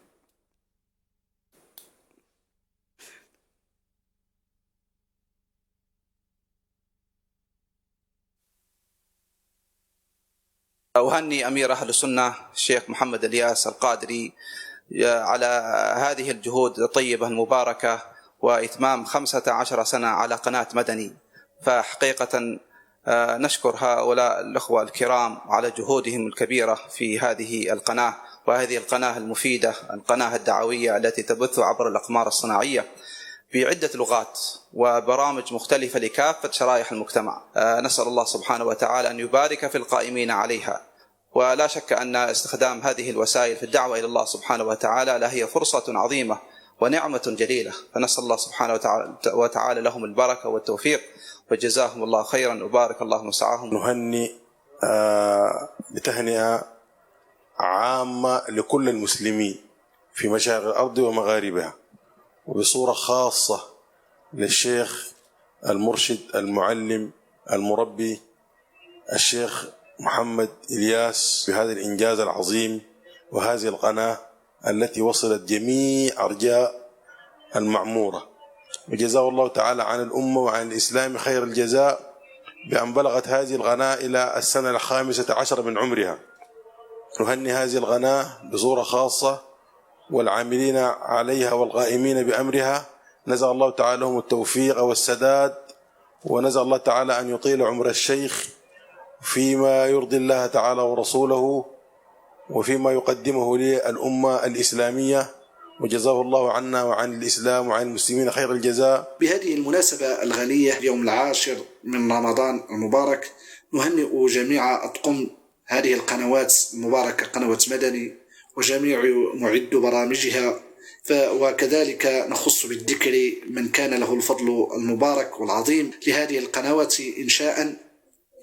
أهني أمير أهل السنة الشيخ محمد الياس القادري على هذه الجهود الطيبة المباركة وإتمام 15 سنة على قناة مدني. فحقيقة نشكر هؤلاء الأخوة الكرام على جهودهم الكبيرة في هذه القناة، وهذه القناة المفيدة، القناة الدعوية التي تبث عبر الأقمار الصناعية بعدة لغات وبرامج مختلفة لكافة شرائح المجتمع. نسأل الله سبحانه وتعالى أن يبارك في القائمين عليها. ولا شك أن استخدام هذه الوسائل في الدعوة إلى الله سبحانه وتعالى لهي فرصة عظيمة ونعمة جليلة، فنسأل الله سبحانه وتعالى لهم البركة والتوفيق، وجزاهم الله خيرا وبارك الله مسعاهم. نهني بتهنئة عامة لكل المسلمين في مشارق الأرض ومغاربها، وبصورة خاصة للشيخ المرشد المعلم المربي الشيخ محمد إلياس بهذا الإنجاز العظيم وهذه القناة التي وصلت جميع أرجاء المعمورة، وجزاه الله تعالى عن الأمة وعن الإسلام خير الجزاء بأن بلغت هذه القناة إلى السنة 15 من عمرها. نهني هذه القناة بصورة خاصة والعاملين عليها والقائمين بأمرها، نسأل الله تعالى لهم التوفيق والسداد، ونسأل الله تعالى أن يطيل عمر الشيخ فيما يرضي الله تعالى ورسوله وفيما يقدمه للأمة الإسلامية، وجزاه الله عنا وعن الإسلام وعن المسلمين خير الجزاء. بهذه المناسبة الغنية اليوم 10 من رمضان المبارك، نهنئ جميع أطقم هذه القنوات المباركة، قنوات مدني وجميع معد برامجها، وكذلك نخص بالذكر من كان له الفضل المبارك والعظيم لهذه القنوات إنشاء،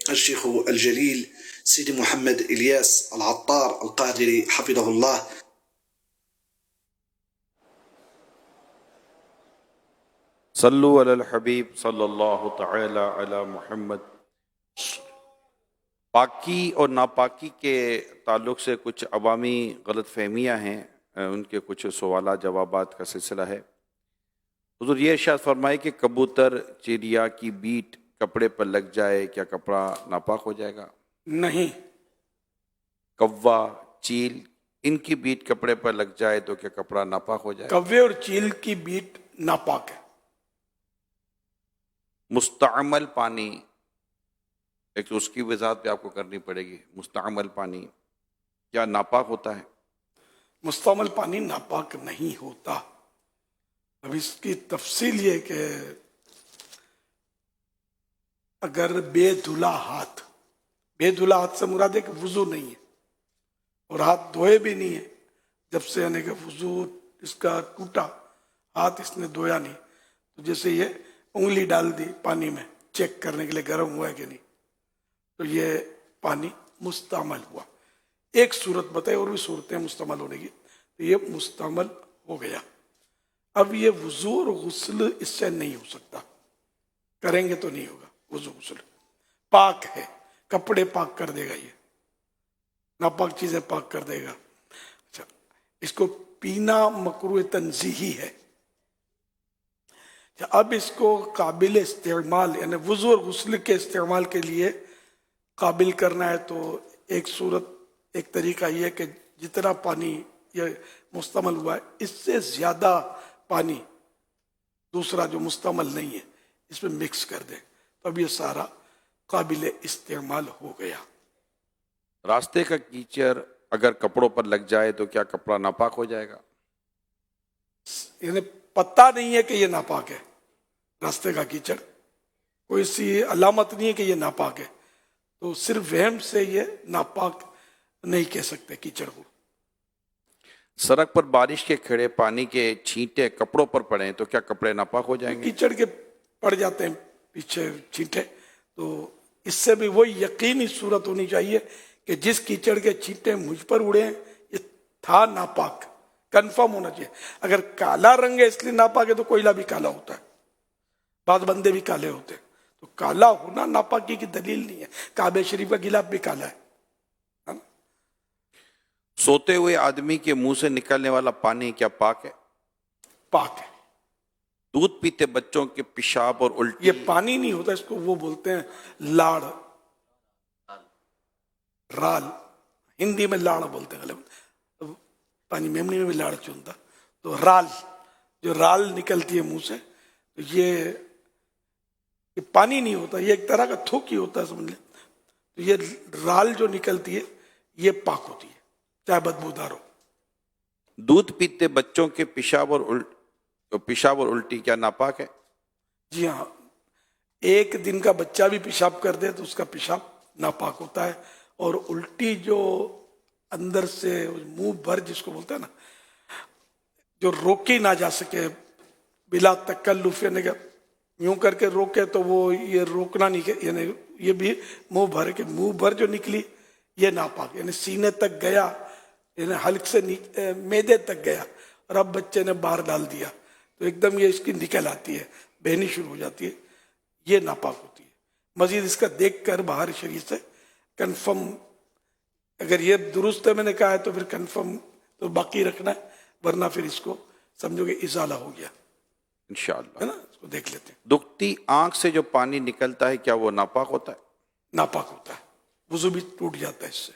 الشيخ الجليل سيدي محمد إلياس العطار القادري حفظه الله. صلوا علی الحبیب صلی اللہ تعالی علی محمد. پاکی اور ناپاکی کے تعلق سے کچھ عوامی غلط فہمیاں ہیں، ان کے کچھ سوالات جوابات کا سلسلہ ہے. حضور یہ ارشاد فرمائے کہ کبوتر چڑیا کی بیٹ کپڑے پر لگ جائے کیا کپڑا ناپاک ہو جائے گا؟ نہیں. کوا چیل ان کی بیٹ کپڑے پر لگ جائے تو کیا کپڑا ناپاک ہو جائے گا؟ کوے اور چیل کی بیٹ ناپاک ہے. مستعمل پانی، ایک تو اس کی وضاحت پہ آپ کو کرنی پڑے گی. مستعمل پانی کیا ناپاک ہوتا ہے؟ مستعمل پانی ناپاک نہیں ہوتا. اب اس کی تفصیل یہ کہ اگر بے دھلا ہاتھ سے مراد ہے کہ وضو نہیں ہے اور ہاتھ دھوئے بھی نہیں ہے، جب سے یعنی کہ وضو اس کا ٹوٹا، ہاتھ اس نے دھویا نہیں، تو جیسے یہ انگلی ڈال دی پانی میں چیک کرنے کے لیے گرم ہوا ہے کہ نہیں، تو یہ پانی مستعمل ہوا. ایک صورت بتائی، اور بھی صورتیں مستعمل ہونے کی، تو یہ مستعمل ہو گیا. اب یہ وضو اور غسل اس سے نہیں ہو سکتا، کریں گے تو نہیں ہوگا. وضو غسل پاک ہے، کپڑے پاک کر دے گا، یہ ناپاک چیزیں پاک کر دے گا. اچھا، اس کو پینا مکروہ تنزیہی ہے. اب اس کو قابل استعمال یعنی وضو اور غسل کے استعمال کے لیے قابل کرنا ہے، تو ایک صورت، ایک طریقہ یہ کہ جتنا پانی یہ مستعمل ہوا ہے اس سے زیادہ پانی دوسرا جو مستعمل نہیں ہے اس میں مکس کر دیں، تو اب یہ سارا قابل استعمال ہو گیا. راستے کا کیچڑ اگر کپڑوں پر لگ جائے تو کیا کپڑا ناپاک ہو جائے گا؟ یعنی پتہ نہیں ہے کہ یہ ناپاک ہے. راستے کا کیچڑ کوئی سی علامت نہیں ہے کہ یہ ناپاک ہے، تو صرف وہم سے یہ ناپاک نہیں کہہ سکتے کیچڑ کو. سڑک پر بارش کے کھڑے پانی کے چھینٹے کپڑوں پر پڑیں تو کیا کپڑے ناپاک ہو جائیں گے؟ کیچڑ کے پڑ جاتے ہیں پیچھے چھینٹے، تو اس سے بھی وہی یقینی صورت ہونی چاہیے کہ جس کیچڑ کے چھینٹے مجھ پر اڑے ہیں یہ تھا ناپاک، کنفرم ہونا چاہیے. اگر کالا رنگ ہے اس لیے ناپاک ہے، تو کوئلہ بھی کالا ہوتا ہے، بعض بندے بھی کالے ہوتے ہیں، تو کالا ہونا ناپاکی کی دلیل نہیں ہے. کعبہ شریف کا غلاف بھی کالا ہے. سوتے ہوئے آدمی کے منہ سے نکلنے والا پانی کیا پاک ہے؟ پاک ہے. دودھ پیتے بچوں کے پیشاب اور الٹی، یہ پانی نہیں ہوتا، اس کو وہ بولتے ہیں لاڑ، رال، ہندی میں لاڑ بولتے ہیں غالباً، پانی میمنی میں بھی لاڑ چنتا، تو رال، جو رال نکلتی ہے منہ سے، تو یہ پانی نہیں ہوتا، یہ ایک طرح کا تھوک ہی ہوتا ہے، سمجھ لیں. تو یہ رال جو نکلتی ہے یہ پاک ہوتی ہے، چاہے بدبودار ہو. دودھ پیتے بچوں کے پیشاب اور الٹی کیا ناپاک ہے؟ جی ہاں، ایک دن کا بچہ بھی پیشاب کر دے تو اس کا پیشاب ناپاک ہوتا ہے. اور الٹی جو اندر سے منہ بھر جس کو بولتے ہیں نا، جو روکی نہ جا سکے بلا تکلف، یعنی کہ یوں کر کے روکے تو وہ یہ روکنا نہیں، یعنی یہ بھی منہ بھر کے منہ بھر جو نکلی یہ ناپاک، یعنی سینے تک گیا، یعنی حلق سے میدے تک گیا، اور اب بچے نے باہر ڈال دیا تو ایک دم یہ اس کی نکل آتی ہے، بہنی شروع ہو جاتی ہے، یہ ناپاک ہوتی ہے. مزید اس کا دیکھ کر باہر شریعت سے کنفرم، اگر یہ درست ہے میں نے کہا ہے تو پھر کنفرم تو باقی رکھنا ہے، ورنہ پھر اس کو سمجھو کہ ازالہ ہو گیا. انشاءاللہ ہے نا، اس کو دیکھ لیتے ہیں. دکھتی آنکھ سے جو پانی نکلتا ہے کیا وہ ناپاک ہوتا ہے؟ ناپاک ہوتا ہے، وضو بھی ٹوٹ جاتا ہے اس سے.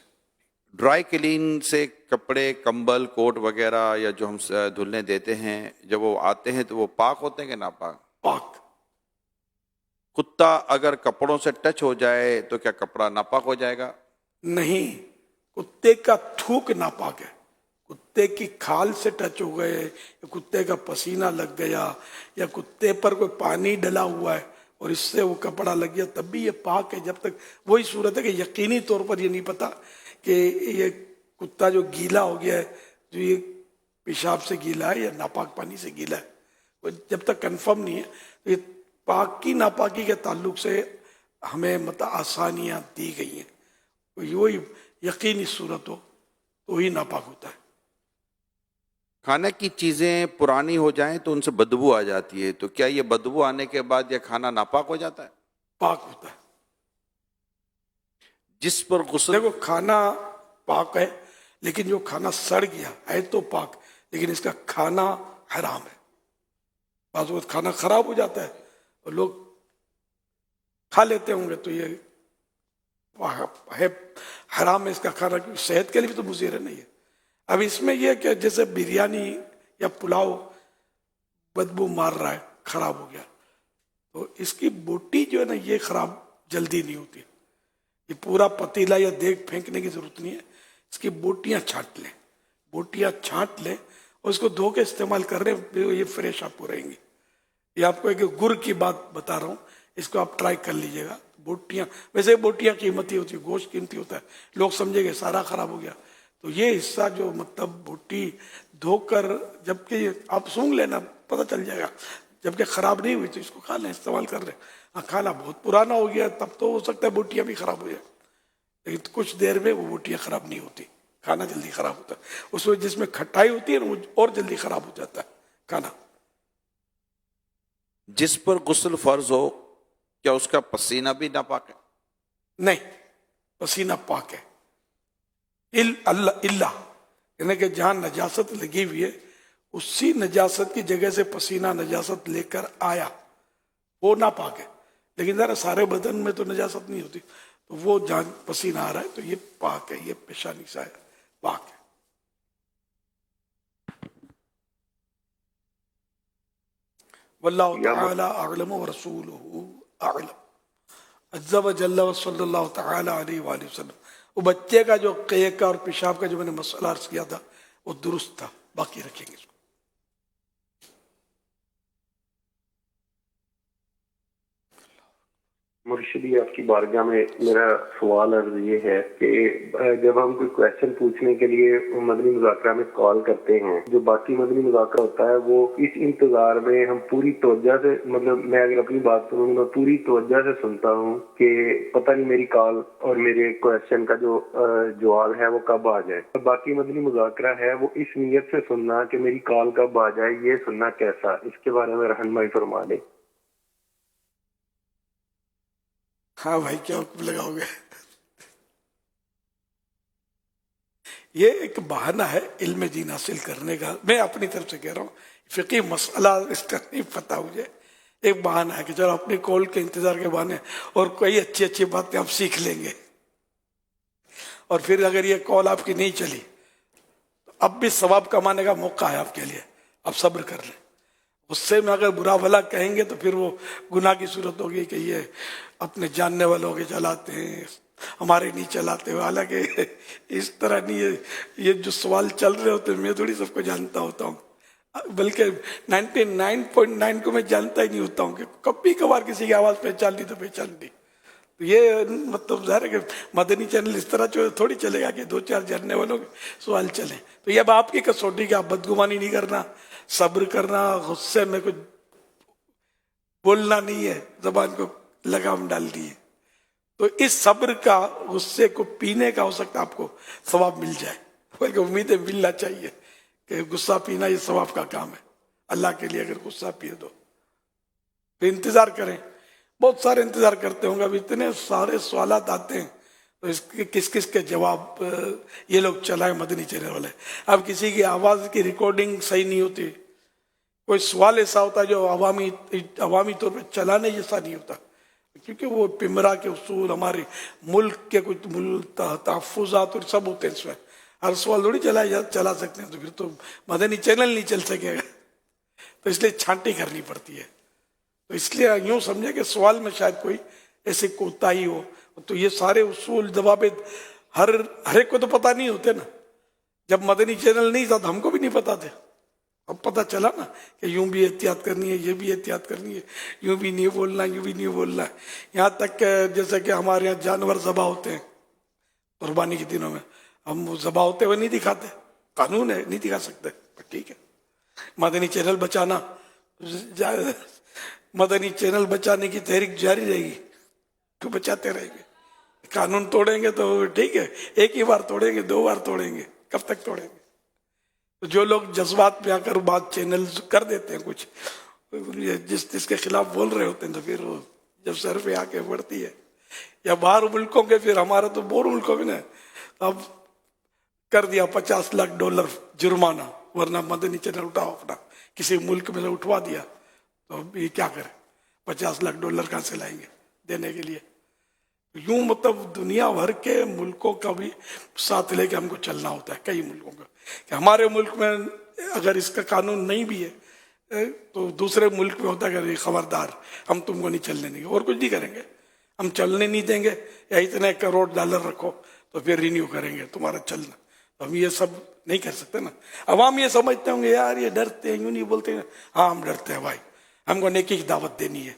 ڈرائی کلین سے کپڑے، کمبل، کوٹ وغیرہ یا جو ہم دھلنے دیتے ہیں، جب وہ آتے ہیں تو وہ پاک ہوتے ہیں کہ ناپاک؟ پاک. کتا اگر کپڑوں سے ٹچ ہو جائے تو کیا کپڑا ناپاک ہو جائے گا؟ نہیں، کتے کا تھوک ناپاک ہے. کتے کی کھال سے ٹچ ہو گئے، یا کتے کا پسینہ لگ گیا، یا کتے پر کوئی پانی ڈلا ہوا ہے اور اس سے وہ کپڑا لگ گیا، تب بھی یہ پاک ہے. جب تک وہی صورت ہے کہ یقینی طور پر یہ نہیں پتا کہ یہ کتا جو گیلا ہو گیا ہے، جو یہ پیشاب سے گیلا ہے یا ناپاک پانی سے گیلا ہے، جب تک کنفرم نہیں ہے تو یہ پاکی ناپاکی کے تعلق سے ہمیں آسانیاں دی گئی ہیں. وہی یقینی صورت ہو تو وہی ناپاک ہوتا ہے. کھانے کی چیزیں پرانی ہو جائیں تو ان سے بدبو آ جاتی ہے، تو کیا یہ بدبو آنے کے بعد یہ کھانا ناپاک ہو جاتا ہے؟ پاک ہوتا ہے. جس پر غسل، دیکھو کھانا پاک ہے، لیکن جو کھانا سڑ گیا ہے تو پاک، لیکن اس کا کھانا حرام ہے. بعض وقت کھانا خراب ہو جاتا ہے اور لوگ کھا لیتے ہوں گے تو یہ ہے حرام ہے اس کا کھانا، کیونکہ صحت کے لیے بھی تو مضر نہیں ہے. اب اس میں یہ کہ جیسے بریانی یا پلاؤ بدبو مار رہا ہے، خراب ہو گیا، تو اس کی بوٹی جو ہے نا یہ خراب جلدی نہیں ہوتی. یہ پورا پتیلا یا دیگ پھینکنے کی ضرورت نہیں ہے، اس کی بوٹیاں چھانٹ لیں، بوٹیاں چھانٹ لیں उसको धो के इस्तेमाल कर रहे हैं, ये फ्रेश आपको रहेंगी। ये आपको एक गुड़ की बात बता रहा हूँ, इसको आप ट्राई कर लीजिएगा। बोटियाँ, वैसे बोटियाँ कीमती होती है, गोश्त कीमती होता है, लोग समझेंगे सारा खराब हो गया, तो ये हिस्सा जो मतलब बोटी धोकर, जबकि आप सूंघ लेना पता चल जाएगा, जबकि खराब नहीं हुई तो इसको खा लें, इस्तेमाल कर रहे हैं। हाँ, खाना बहुत पुराना हो गया तब तो हो सकता है बोटियाँ भी खराब हो जाए, लेकिन कुछ देर में वो बोटियाँ खराब नहीं होती, खाना जल्दी खराब होता है। उसमें जिसमें खटाई होती है ना, वो और जल्दी खराब हो जाता है खाना। जिस पर गुस्ल फर्ज हो, क्या उसका पसीना भी नापाक है? नहीं, पसीना पाक है। इल्ला यानी कि जहां नजासत लगी हुई है, उसी नजासत की जगह से पसीना नजासत लेकर आया, वो नापाक है। लेकिन जरा सारे बदन में तो नजासत नहीं होती, तो वो जहां पसीना आ रहा है तो ये पाक है, ये पेशानी सा है, पाक है। वल्लाहु तआला अअलम व रसूलुहु अअलम। अज़्ज़ा व जल्ला व सल्लल्लाहु तआला अलैहि व सल्लम। वो बच्चे का जो क़े का और पेशाब का जो मैंने मसला अर्ज किया था वो दुरुस्त था, बाकी रखेंगे इसको। मुर्शिदी, आपकी बारगाह में मेरा सवाल अर्ज ये है कि जब हम कोई क्वेश्चन पूछने के लिए मदनी मुज़ाकरा में कॉल करते हैं, जो बाकी मदनी मुज़ाकरा होता है वो इस इंतजार में हम पूरी तवज्जो से, मतलब मैं अगर अपनी बात करूँ, मैं पूरी तवज्जो से सुनता हूँ कि पता नहीं मेरी कॉल और मेरे क्वेश्चन का जो जवाब है वो कब आ जाए। बाकी मदनी मुज़ाकरा है वो इस नीयत से सुनना कि मेरी कॉल कब आ जाए, ये सुनना कैसा, इसके बारे में रहनुमाई फरमा दें। हाँ भाई, क्या हुक्म लगाओगे? ये एक बहाना है इल्म दीन हासिल करने का। मैं अपनी तरफ से कह रहा हूँ, फिकी मसला इसका नहीं पता मुझे, एक बहाना है कि चलो अपनी कॉल के इंतजार के बहाने और कोई अच्छी अच्छी बातें आप सीख लेंगे, और फिर अगर ये कॉल आपकी नहीं चली तो अब भी सवाब कमाने का मौका है आपके लिए, आप सब्र कर लें। गुस्से में अगर बुरा भला कहेंगे तो फिर वो गुनाह की सूरत होगी कि ये अपने जानने वालों के चलाते हैं, हमारे नहीं चलाते। हालांकि इस तरह नहीं है, ये जो सवाल चल रहे होते हैं मैं थोड़ी सबको जानता होता हूँ, बल्कि 99.9 को मैं जानता ही नहीं होता हूँ कि कभी कभार किसी की आवाज़ पहचान ली तो पहचान ली। तो ये मतलब ज़ाहिर है कि मदनी चैनल इस तरह जो थोड़ी चलेगा कि दो चार जानने वालों के सवाल चले। तो ये अब आपकी कसौटी, कि आप बदगुमानी नहीं करना, सब्र करना, गुस्से में कुछ बोलना नहीं है, जबान को लगाम डाल दी है। तो इस सब्र का, गुस्से को पीने का हो सकता है आपको सवाब मिल जाए, बल्कि उम्मीदें मिलना चाहिए कि गुस्सा पीना ये सवाब का काम है। अल्लाह के लिए अगर गुस्सा पिए तो इंतजार करें। बहुत सारे इंतजार करते होंगे, अब इतने सारे सवालात आते हैं तो इसके किस किस के जवाब ये लोग चलाए मदनी चैनल वाले। अब किसी की आवाज़ की रिकॉर्डिंग सही नहीं होती, कोई सवाल ऐसा होता है जो अवामी तौर पर चलाने जैसा नहीं होता, क्योंकि वो पिमरा के उसूल, हमारे मुल्क के कुछ तहफ़्फ़ुज़ात और सब होते हैं इसमें। हर सवाल थोड़ी चला सकते हैं, तो फिर तो मदनी चैनल नहीं चल सकेगा। तो इसलिए छांटी करनी पड़ती है। तो इसलिए यूँ समझे कि सवाल में शायद कोई ऐसे कोताही हो, तो ये सारे उसूल जवाब हर एक को तो पता नहीं होते ना। जब मदनी चैनल नहीं था तो हमको भी नहीं पता थे, अब पता चला ना कि यूं भी एहतियात करनी है, ये भी एहतियात करनी है, यूं भी नहीं बोलना, यूं भी नहीं बोलना है। यहाँ तक जैसे कि हमारे यहाँ जानवर ज़बा होते हैं कुर्बानी के दिनों में, हम वो ज़बा होते हुए नहीं दिखाते, कानून है नहीं दिखा सकते, ठीक है। मदनी चैनल बचाना, मदनी चैनल बचाने की तहरीक जारी रहेगी, तो बचाते रहेंगे। कानून तोड़ेंगे तो ठीक है, एक ही बार तोड़ेंगे, दो बार तोड़ेंगे, कब तक तोड़ेंगे? तो जो लोग जज्बात में आकर बात चैनल कर देते हैं, कुछ जिसके खिलाफ बोल रहे होते हैं, तो फिर वो जब सर पे आके बढ़ती है, या बाहर मुल्कों के, फिर हमारा तो बोर मुल्कों में ना अब कर दिया $50 लाख जुर्माना, वरना मदनी चैनल उठाओ अपना, किसी मुल्क में से उठवा दिया, तो अब ये क्या करें? $50 लाख कहाँ से लाएंगे देने के लिए? यूं मतलब दुनिया भर के मुल्कों का भी साथ लेके हमको चलना होता है, कई मुल्कों का, कि हमारे मुल्क में अगर इसका कानून नहीं भी है तो दूसरे मुल्क में होता है कि खबरदार हम तुमको नहीं चलने देंगे, और कुछ नहीं करेंगे, हम चलने नहीं देंगे, या इतने $1 करोड़ रखो तो फिर रिन्यू करेंगे तुम्हारा चलना। हम ये सब नहीं कर सकते ना। अवाम ये समझते होंगे यार ये डरते हैं, यूं नहीं बोलते हैं। हाँ हम डरते हैं भाई, हमको नेकी की दावत देनी है।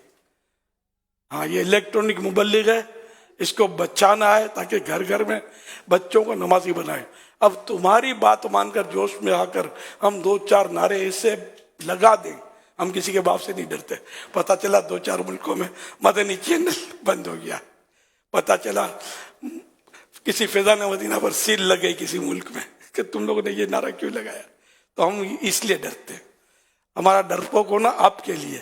हाँ ये इलेक्ट्रॉनिक मुबल्लिग है, इसको बचाना है ताकि घर घर में बच्चों को नमाजी बनाए। अब तुम्हारी बात मानकर जोश में आकर हम 2-4 नारे ऐसे लगा दें, हम किसी के बाप से नहीं डरते। पता चला 2-4 मुल्कों में मदनी चैनल बंद हो गया, पता चला किसी फैजान मदीना पर सील लग गई किसी मुल्क में कि तुम लोगों ने ये नारा क्यों लगाया, तो हम इसलिए डरते हैं। हमारा डरपोक होना आपके लिए।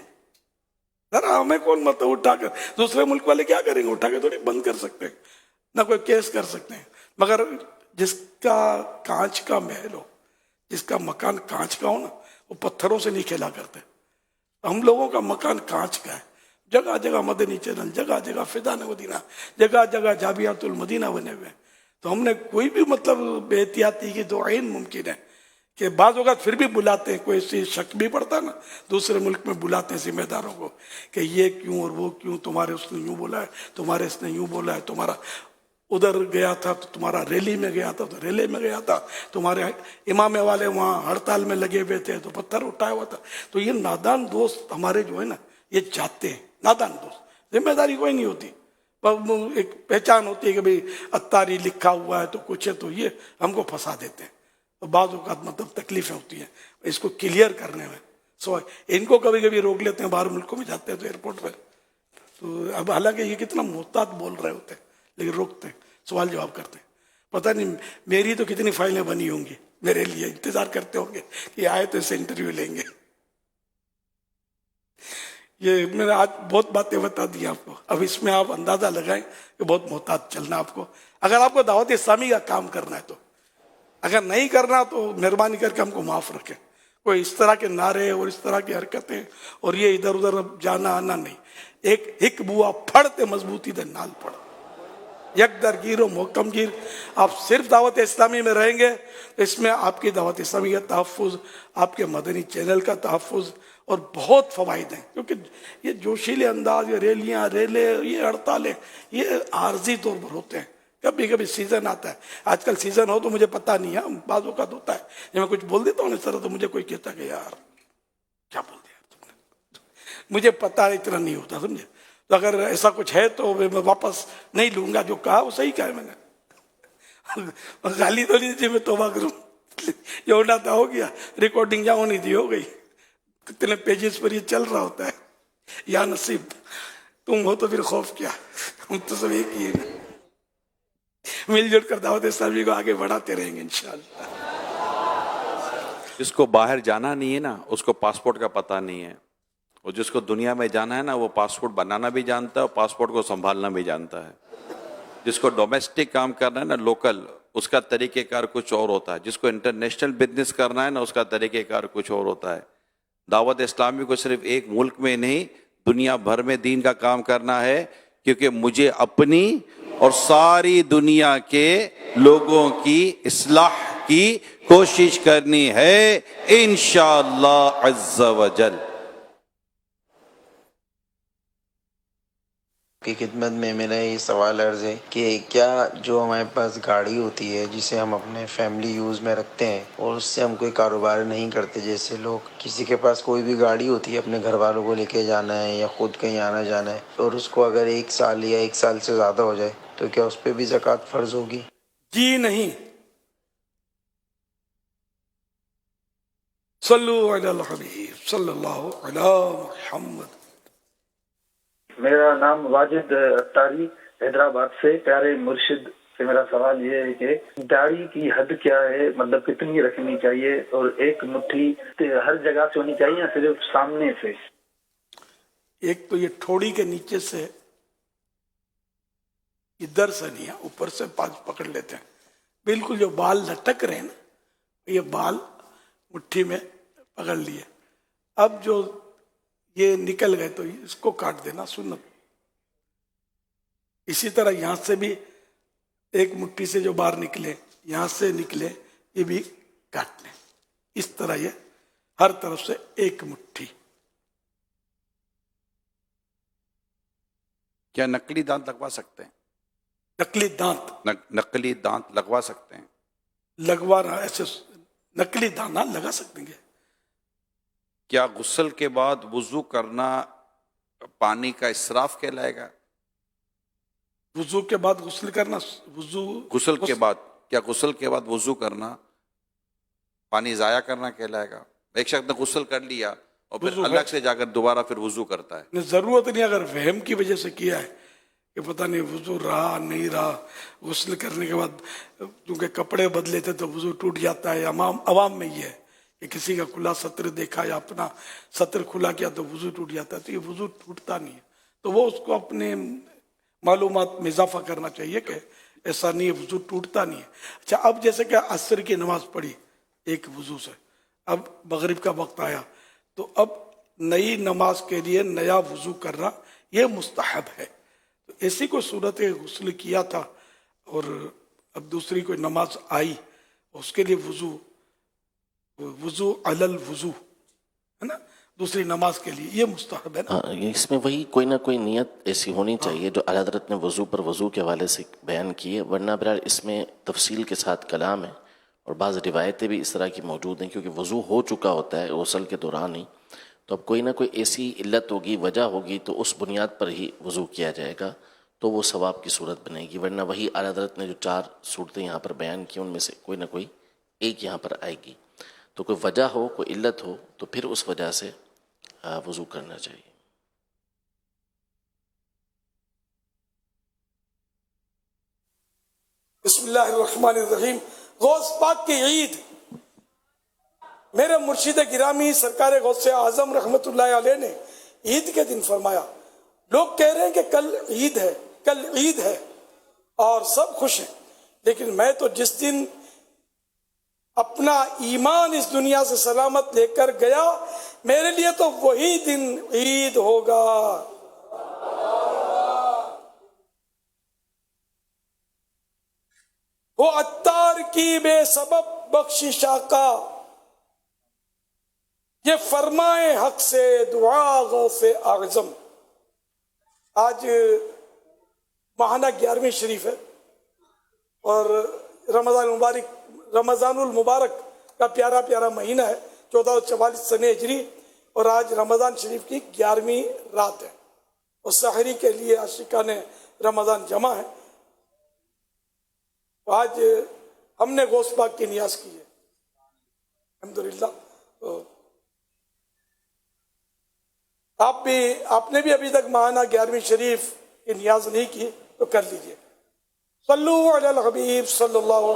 जरा हमें कौन मत उठाकर, दूसरे मुल्क वाले क्या करेंगे, उठा के थोड़ी बंद कर सकते हैं, ना कोई केस कर सकते हैं। मगर जिसका कांच का महल हो, जिसका मकान कांच का हो ना, वो पत्थरों से नहीं खेला करते। हम लोगों का मकान कांच का है। जगह जगह मदनी चैनल, जगह जगह फिदान मदीना, जगह जगह जाबियातुल मदीना बने हुए। तो हमने कोई भी मतलब बेहतियाती की तो आइन मुमकिन है कि बाज़ औक़ात फिर भी बुलाते हैं, कोई ऐसी शक भी पड़ता ना, दूसरे मुल्क में बुलाते हैं जिम्मेदारों को कि ये क्यों और वो क्यों, तुम्हारे उसने यूँ बोला है, तुम्हारे इसने यूँ बोला है, तुम्हारा उधर गया था तो तुम्हारा रैली में गया था तो रैली में गया था, तुम्हारे इमामे वाले वहाँ हड़ताल में लगे हुए थे तो पत्थर उठाया हुआ था। तो ये नादान दोस्त हमारे जो है ना, ये चाहते हैं, नादान दोस्त, जिम्मेदारी कोई नहीं होती, पर एक पहचान होती है कि भाई अत्तारी लिखा हुआ है तो कुछ है, तो ये हमको फंसा देते हैं। तो बाज़ औक़ात मतलब तकलीफें होती हैं इसको क्लियर करने में। सो इनको कभी कभी रोक लेते हैं, बाहर मुल्कों में जाते हैं तो एयरपोर्ट पर, तो अब हालांकि ये कितना मोहतात बोल रहे होते हैं लेकिन रोकते हैं, सवाल जवाब करते हैं। पता नहीं मेरी तो कितनी फाइलें बनी होंगी, मेरे लिए इंतजार करते होंगे कि आए तो इससे इंटरव्यू लेंगे। ये मैंने आज बहुत बातें बता दी आपको, अब इसमें आप अंदाजा लगाएं कि बहुत मोहतात चलना आपको। अगर आपको दावत इस्लामी का काम करना है तो, अगर नहीं करना तो मेहरबानी करके हमको माफ रखें। कोई इस तरह के नारे और इस तरह की हरकतें और ये इधर उधर जाना आना नहीं। एक हिक बुआ फड़ते मजबूती दे नाल पड़, यकदरगीर और मोहकमगीर। आप सिर्फ दावत इस्लामी में रहेंगे तो इसमें आपकी दावत इस्लामी का तहफ़्फ़ुज़, आपके मदनी चैनल का तहफ़्फ़ुज़ और बहुत फ़वाइद हैं। क्योंकि ये जोशीले अंदाज, ये रैलियाँ, रेले, ये हड़तालें, ये आर्जी तौर पर होते हैं। कभी कभी सीज़न आता है, आजकल सीज़न हो तो मुझे पता नहीं है, बाज़ औक़ात होता है जब मैं कुछ बोल देता हूँ इस तरह तो मुझे कोई कहता कि यार क्या बोल दिया तुमने, मुझे पता इतना नहीं होता, समझे। तो अगर ऐसा कुछ है तो मैं वापस नहीं लूंगा, जो कहा वो सही कहा है मैंने। गाली तो नहीं थी, मैं तौबा करूँ, जो होना था हो गया, रिकॉर्डिंग जहाँ होनी थी हो गई। कितने पेजेस पर ये चल रहा होता है, या नसीब तुम हो तो फिर खौफ क्या, हम तो सब एक ही है। मिलजुल कर दावत इस्लामी को आगे बढ़ाते रहेंगे इंशाअल्लाह। जिसको बाहर जाना नहीं है ना, उसको पासपोर्ट का पता नहीं है, और जिसको दुनिया में जाना है ना, वो पासपोर्ट बनाना भी जानता है और पासपोर्ट को संभालना भी जानता है। जिसको डोमेस्टिक काम करना है ना, लोकल, उसका तरीक़ेकार कुछ और होता है। जिसको इंटरनेशनल बिजनेस करना है ना, उसका तरीक़ेकार कुछ और होता है। दावत इस्लामी को सिर्फ एक मुल्क में नहीं, दुनिया भर में दीन का काम करना है, क्योंकि मुझे अपनी और सारी दुनिया के लोगों की इस्लाह की कोशिश करनी है इंशाअल्लाह अज़्ज़ा व जल। की खिदमत में मेरा ये सवाल अर्ज़ है कि क्या जो हमारे पास गाड़ी होती है जिसे हम अपने फैमिली यूज़ में रखते हैं और उससे हम कोई कारोबार नहीं करते, जैसे लोग किसी के पास कोई भी गाड़ी होती है, अपने घर वालों को लेके जाना है या खुद कहीं आना जाना है, और उसको अगर 1 साल या 1 साल से ज़्यादा हो जाए तो क्या उस पर भी ज़कात फ़र्ज़ होगी? जी नहीं। सल्लु अलल हबीब सल्लल्लाहु अलैहि मुहम्मद। मेरा नाम वाजिद अत्तारी हैदराबाद से। प्यारे मुर्शिद से मेरा सवाल ये है कि दाढ़ी की हद क्या है, मतलब कितनी रखनी चाहिए, और एक मुट्ठी हर जगह से होनी चाहिए या सिर्फ सामने से? एक तो ये ठोड़ी के नीचे से, इधर से नहीं है, ऊपर से पकड़ लेते हैं, बिल्कुल जो बाल लटक रहे हैं ना, ये बाल मुट्ठी में पकड़ लिए। अब जो ये निकल गए तो इसको काट देना सुन्नत। इसी तरह यहां से भी एक मुट्ठी से जो बाहर निकले, यहां से निकले, ये भी काटने। इस तरह ये हर तरफ से एक मुट्ठी। क्या नकली दांत लगवा सकते हैं? नकली दांत नकली दांत लगवा सकते हैं? लगवाना, ऐसे नकली दाना लगा सकते हैं। क्या गुस्ल के बाद वुजू करना पानी का इसराफ कहलाएगा? वुजू के बाद गुस्ल करना, गुस्ल के बाद, क्या गुस्ल के बाद वुजू करना पानी जाया करना कहलाएगा? एक शख्स ने गुस्ल कर लिया और फिर अलग से जाकर दोबारा फिर वुजू करता है। जरूरत नहीं, अगर वहम की वजह से किया है कि पता नहीं वुजू रहा नहीं रहा, गुस्ल करने के बाद क्योंकि कपड़े बदले थे तो वुजू टूट जाता है। अवाम में ये है कि किसी का खुला सत्र देखा या अपना सत्र खुला किया तो वुजू टूट जाता है, तो ये वुजू टूटता नहीं है। तो वो उसको अपने मालूमात में इजाफा करना चाहिए कि ऐसा नहीं है, वुजू टूटता नहीं है। अच्छा, अब जैसे कि असर की नमाज पढ़ी एक वुजू से, अब मगरिब का वक्त आया, तो अब नई नमाज के लिए नया वुजू करना ये मुस्तहब है। तो ऐसी कोई सूरत गुस्ल किया था और अब दूसरी कोई नमाज आई, उसके लिए वुजू अलल वुजू है ना, दूसरी नमाज के लिए ये मुस्तहब है ना। इसमें वही कोई ना कोई नियत ऐसी होनी चाहिए जो आला हज़रत ने वज़ू पर वज़ू के हवाले से बयान की है, वरना बहरहाल इसमें तफसील के साथ कलाम है और बाज़ रिवायतें भी इस तरह की मौजूद हैं, क्योंकि वज़ू हो चुका होता है गुस्ल के दौरान ही, तो अब कोई ना कोई ऐसी इल्लत होगी, वजह होगी, तो उस बुनियाद पर ही वज़ू किया जाएगा, तो वो सवाब की सूरत बनेगी। वरना वही आला हज़रत ने जो 4 सूरतें यहाँ पर बयान की उनमें से कोई ना कोई एक यहाँ पर आएगी। तो कोई वजह हो, कोई इल्लत हो, तो फिर उस वजह से वज़ू करना चाहिए। बिस्मिल्लाहिर्रहमानिर्रहीम। गौस पाक की ईद, मेरे मुर्शिद गिरामी सरकार गौसे आजम रहमतुल्लाह अलैह ने ईद के दिन फरमाया, लोग कह रहे हैं कि कल ईद है, कल ईद है और सब खुश हैं, लेकिन मैं तो जिस दिन अपना ईमान इस दुनिया से सलामत लेकर गया, मेरे लिए तो वही दिन ईद होगा। वो अत्तार की बेसबब बख्शिशा का, ये फरमाए हक से दुआ गौसे आज़म। आज माहाना 11वीं शरीफ है और रमज़ानुल मुबारक का प्यारा प्यारा महीना है, 1444 सने हिजरी, और आज रमज़ान शरीफ की 11वीं रात है और सहरी के लिए आशिकाने रमज़ान जमा है। आज हमने गौस पाक की नियाज की है अल्हम्दुलिल्लाह। तो आपने भी अभी तक माहाना 11वीं शरीफ की नियाज नहीं की तो कर लीजिए। सल्लु अलल हबीब सल्लल्लाहु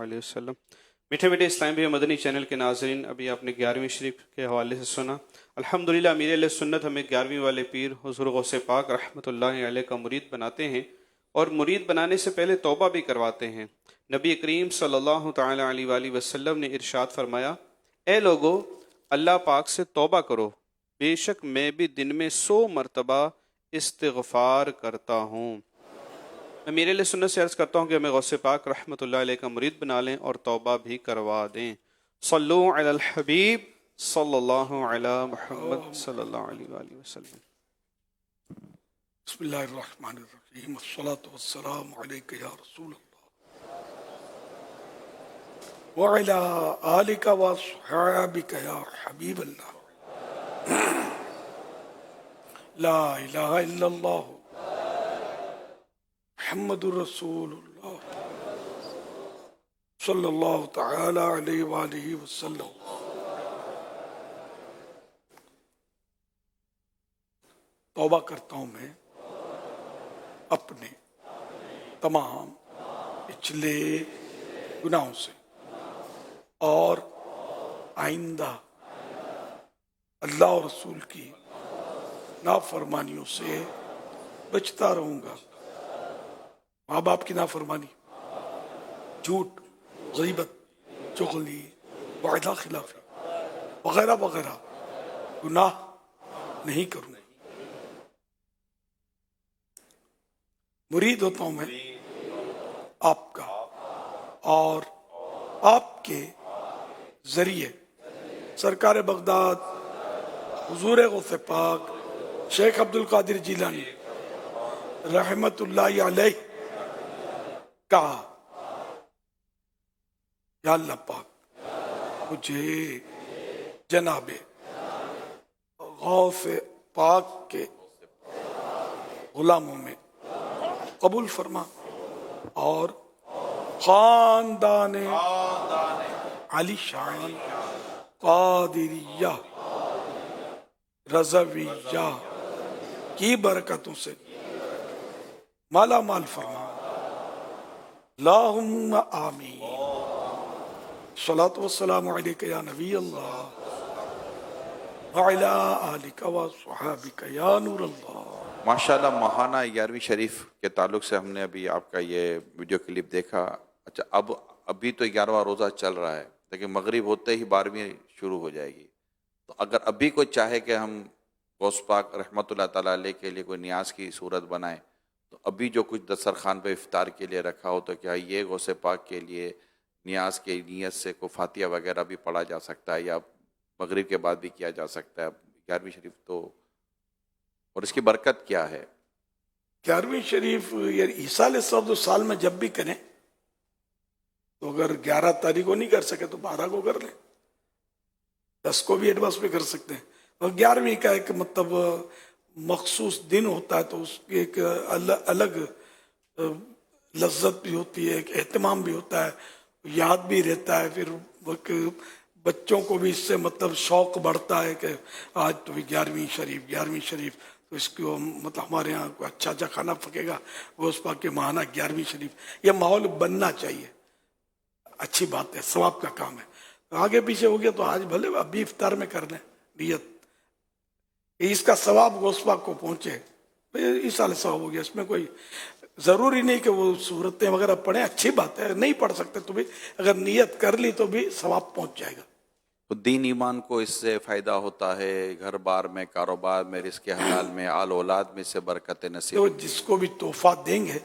अलैहि वसल्लम। मीठे मीठे इस्लामी भी मदनी चैनल के नाज़रीन, अभी आपने 11वीं शरीफ के हवाले से सुना। अल्हम्दुलिल्लाह अमीर अहले सुन्नत हमें 11वीं वाले पीर हुज़ूर गौसे पाक रहमतुल्लाहि अलैह का मुरीद बनाते हैं और मुरीद बनाने से पहले तौबा भी करवाते हैं। नबी करीम सल्लल्लाहु तआला अलैहि वसल्लम ने इरशाद फरमाया, ए लोगो, अल्लाह पाक से तौबा करो, बेशक मैं भी दिन में 100 मरतबा इस्तिग़फ़ार करता हूँ। मैं मेरे लिए सुन्नत से अर्ज़ करता हूँ कि हमें गौसे पाक रहमतुल्लाह अलैह का मुरीद बना लें और तौबा भी करवा दें। सल्लु अलल हबीब सल्लल्लाहु अला मुहम्मद सल्लल्लाहु अलैहि वसल्लम। बिस्मिल्लाहिर्रहमानिर्रहीम। अस्सलातु वस्सलामु अलैका या रसूलल्लाह व अला आलिका व अस्हाबिका या हबीबल्लाह। ला इलाहा इल्लल्लाह मुहम्मदुर रसूलुल्लाह सल्लल्लाहु तआला अलैहि व आलिहि वसल्लम। तौबा करता हूँ मैं अपने तमाम पिछले गुनाहों से और आइंदा अल्लाह और रसूल की नाफरमानियों से बचता रहूँगा। माँ बाप की नाफरमानी, झूठ, गीबत, चुगली, वादा खिलाफी वगैरह वगैरह गुनाह नहीं करूँगा। मुरीद होता हूँ मैं आपका और आपके जरिए सरकार बगदाद हुजूर गौसे पाक शेख अब्दुल कादिर जिलानी रहमतुल्लाहि अलैह कहा, या अल्लाह पाक मुझे जनाबे गौस पाक के गुलामों में कबूल फरमा और खानदान अली शान कादिरिया रज़विया की बरकतों से माला माल फरमा। अल्लाहुम्मा आमीन। सलातु वस्सलामु अलैका या नबी अल्लाह व अला आलिका व सहाबिका या नूर अल्लाह। माशाल्लाह माहाना 11वीं शरीफ के ताल्लुक से हमने अभी आपका ये वीडियो क्लिप देखा। अच्छा, अभी तो 11वां रोज़ा चल रहा है, लेकिन मगरिब होते ही 12वीं शुरू हो जाएगी। तो अगर अभी कोई चाहे कि हम गौस पाक रहमतुल्लाह ताला अलैह के लिए कोई नियाज की सूरत बनाएं, तो अभी जो कुछ दस्तरखान पे इफ्तार के लिए रखा हो, तो क्या ये गौस पाक के लिए नियाज के नियत से कोई फातिहा वगैरह भी पढ़ा जा सकता है, या मगरिब के बाद भी किया जा सकता है 11वीं शरीफ? तो और इसकी बरकत क्या है? 11वीं शरीफ ये ईसा अलैहिस्सलाम साल में जब भी करें, तो अगर 11 तारीख को नहीं कर सके तो 12 को कर लें, 10 को भी एडवांस में कर सकते हैं। और 11वीं का एक मतलब मखसूस दिन होता है, तो उसकी एक अलग लज्जत भी होती है, एक एहतमाम भी होता है, याद भी रहता है। फिर बच्चों को भी इससे मतलब शौक बढ़ता है कि आज तो 11वीं शरीफ, तो इसको मतलब हमारे यहाँ को अच्छा खाना पकेगा, वो उस पाक के माहाना 11वीं शरीफ, ये माहौल बनना चाहिए। अच्छी बात है, सवाब का काम है। तो आगे पीछे हो गया तो आज भले अभी इफ्तार में कर लें नियत, इसका सवाब गौस पाक को पहुंचे, इस साल सवाब हो गया। इसमें कोई जरूरी नहीं कि वो सूरतें वगैरह पढ़े, अच्छी बात है, नहीं पढ़ सकते तो भी अगर नियत कर ली तो भी सवाब पहुंच जाएगा। तो दीन ईमान को इससे फ़ायदा होता है, घर बार में, कारोबार में, रिज़्क़ हलाल में, आल औलाद में से बरकत नसीब। तो जिसको भी तोहफा देंगे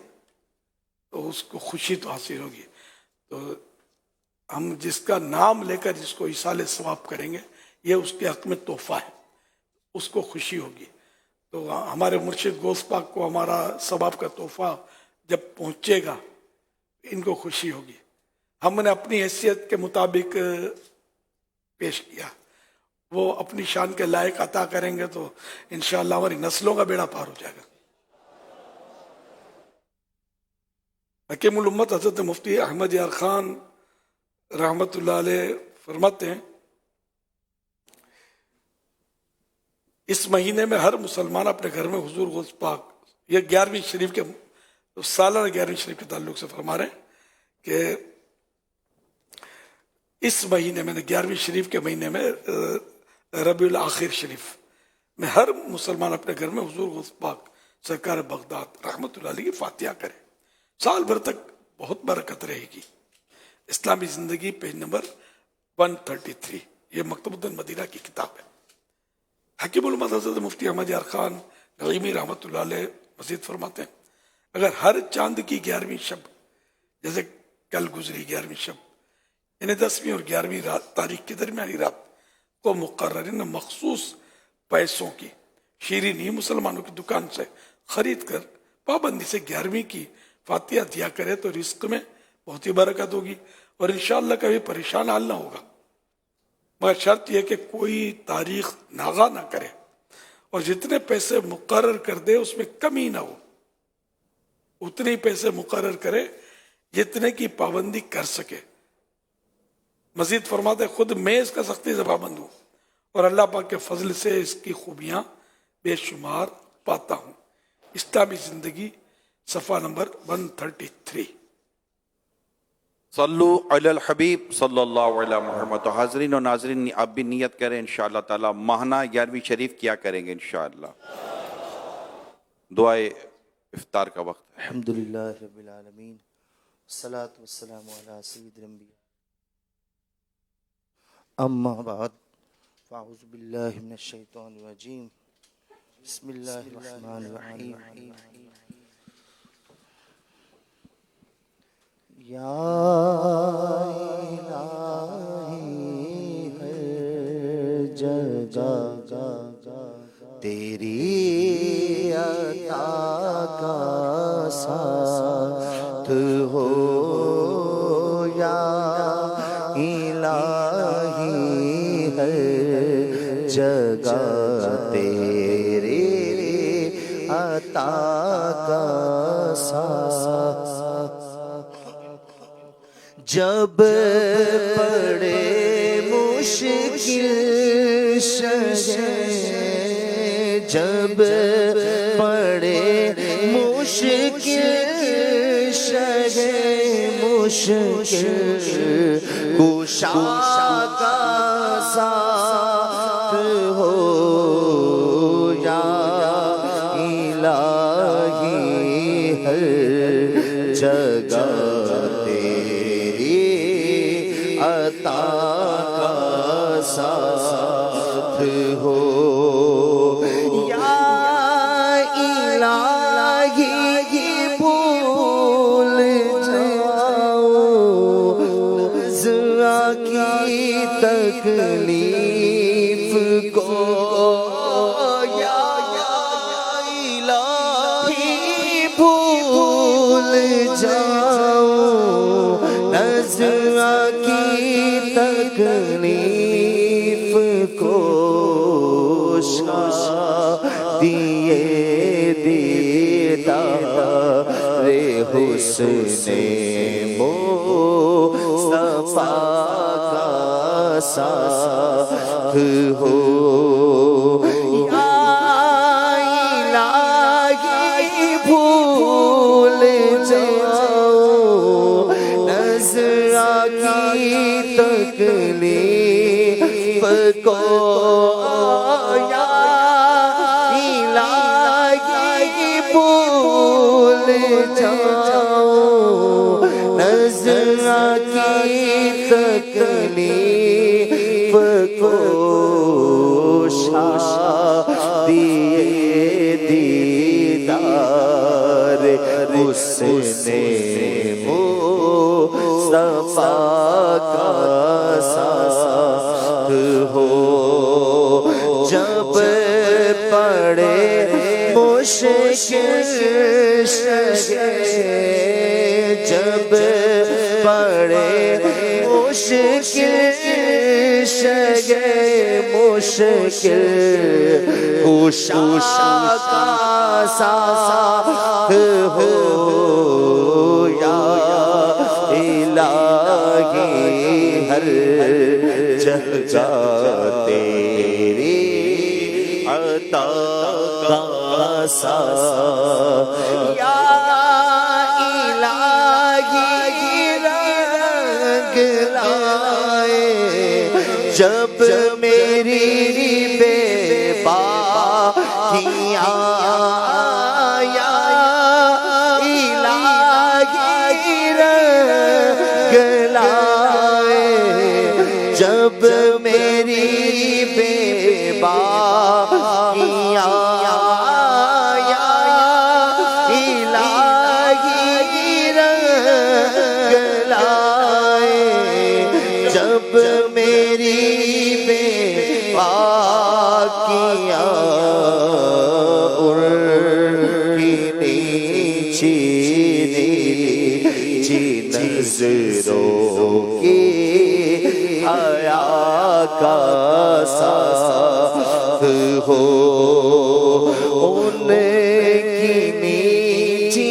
तो उसको खुशी तो हासिल होगी। तो हम जिसका नाम लेकर जिसको इसाले सवाब करेंगे, ये उसके हक में तोहफा है, उसको खुशी होगी। तो हमारे मुर्शिद गौस पाक को हमारा सवाब का तोहफा जब पहुंचेगा, इनको खुशी होगी। हमने अपनी हैसियत के मुताबिक पेश किया, वो अपनी शान के लायक अता करेंगे तो इंशाअल्लाह हमारी नस्लों का बेड़ा पार हो जाएगा। हकीमुल उम्मत हज़रत मुफ्ती अहमद यार खान रहमतुल्लाह अलैह फरमाते हैं, इस महीने में हर मुसलमान अपने घर में हुजूर गौस पाक, ये 11वीं शरीफ के सालाना 11वीं शरीफ के ताल्लुक से फरमा रहे हैं कि इस महीने में 11वीं शरीफ के महीने में रबीउल आखिर शरीफ में हर मुसलमान अपने घर में हुजूर गौस पाक सरकार बगदाद रहमतुल्लाह अलैह की फातिहा करे, साल भर तक बहुत बरकत रहेगी। इस्लामी जिंदगी पेज नंबर 133, ये मकतबुद्दीन मदीना की किताब है। हकीमुल उम्मत हज़रत मुफ्ती अहमद यार खान नईमी रहमतुल्लाह अलैह मज़ीद फरमाते हैं, अगर हर चांद की 11वीं शब, जैसे कल गुजरी 11वीं शब, यानी 10वीं और 11वीं तारीख की दरमियानी रात को मुकर्ररीन मखसूस पैसों की शीरीनी मुसलमानों की दुकान से खरीद कर पाबंदी से 11वीं की फातिहा दिया करे तो रिस्क में बहुत ही बरकत होगी और इंशाअल्लाह कभी परेशान हाल ना होगा। मगर शर्त यह कि कोई तारीख नागा ना करे और जितने पैसे मुकर्रर कर दे उसमें कमी ना हो, उतने ही पैसे मुकर्रर करे जितने की पाबंदी कर सके। मजीद फरमाते खुद मैं इसका सख्ती से पाबंद हूँ और अल्लाह पाक के फजल से इसकी खूबियाँ बेशुमार पाता हूँ। इस्लामी जिंदगी सफ़ा नंबर 133। सल्लु अलल हबीब सल्लल्लाहु अलैहि मुहम्मद। तो हाज़रीन और नाज़रीन, आप भी नियत करें इंशाअल्लाह ताला माहना 11वीं शरीफ क्या करेंगे इंशाअल्लाह। दुआए इफ्तार का वक्त है। अल्हम्दुलिल्लाह रब्बिल आलमीन, सलातु वस्सलामु अला सय्यिदिल अंबिया अम्मा बाद, फ़अऊज़ु बिल्लाहि मिनश शैतानिर रजीम, बिस्मिल्लाहिर रहमानिर रहीम। या इलाही हर जगह तेरी अता का جگہ تیرے عطا کا ساتھ، جب پڑے مشکل جب پڑے مشکل مشکل کشا کا ساتھ ہو یا الہی ہر جگہ تیری عطا کا ساتھ ہو یا الہی بھول جاؤ ذرا کی تکلیف کو یا الہی بھول جاؤ نظرا کی تکلیف کو دیے دیدار حسن مصطفیٰ کا ساتھ ہو یا الہی بھول جاؤ نظرا کی تکلیف کو یا الہی بھول جاؤ نظرا کی تکلیف کو دیے دیدار حسن مصطفیٰ کا ساتھ ہو جب پڑے مشکل جب پڑے مشکل مشکل کشا کا ساتھ ہو یا الہی ہر جگہ تیری عطا کا ساتھ یا الہی رنگ لائے جب میری بے باکیاں یا الہی رنگ لائے جب میری بے باکیاں یا الہی رنگ لائے جب میری بے باکیاں نظروں کی حیا کا ساتھ ہو ان کی نیچی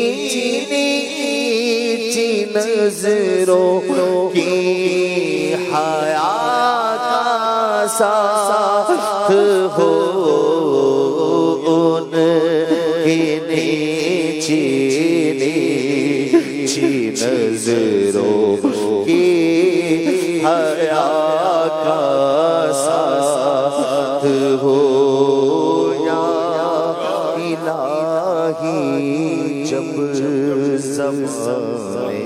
نیچی نظروں کی حیا کا ساتھ ہو ان کی نیچی نظروں کی حیا کا ساتھ ہو یا الہی جب زمانے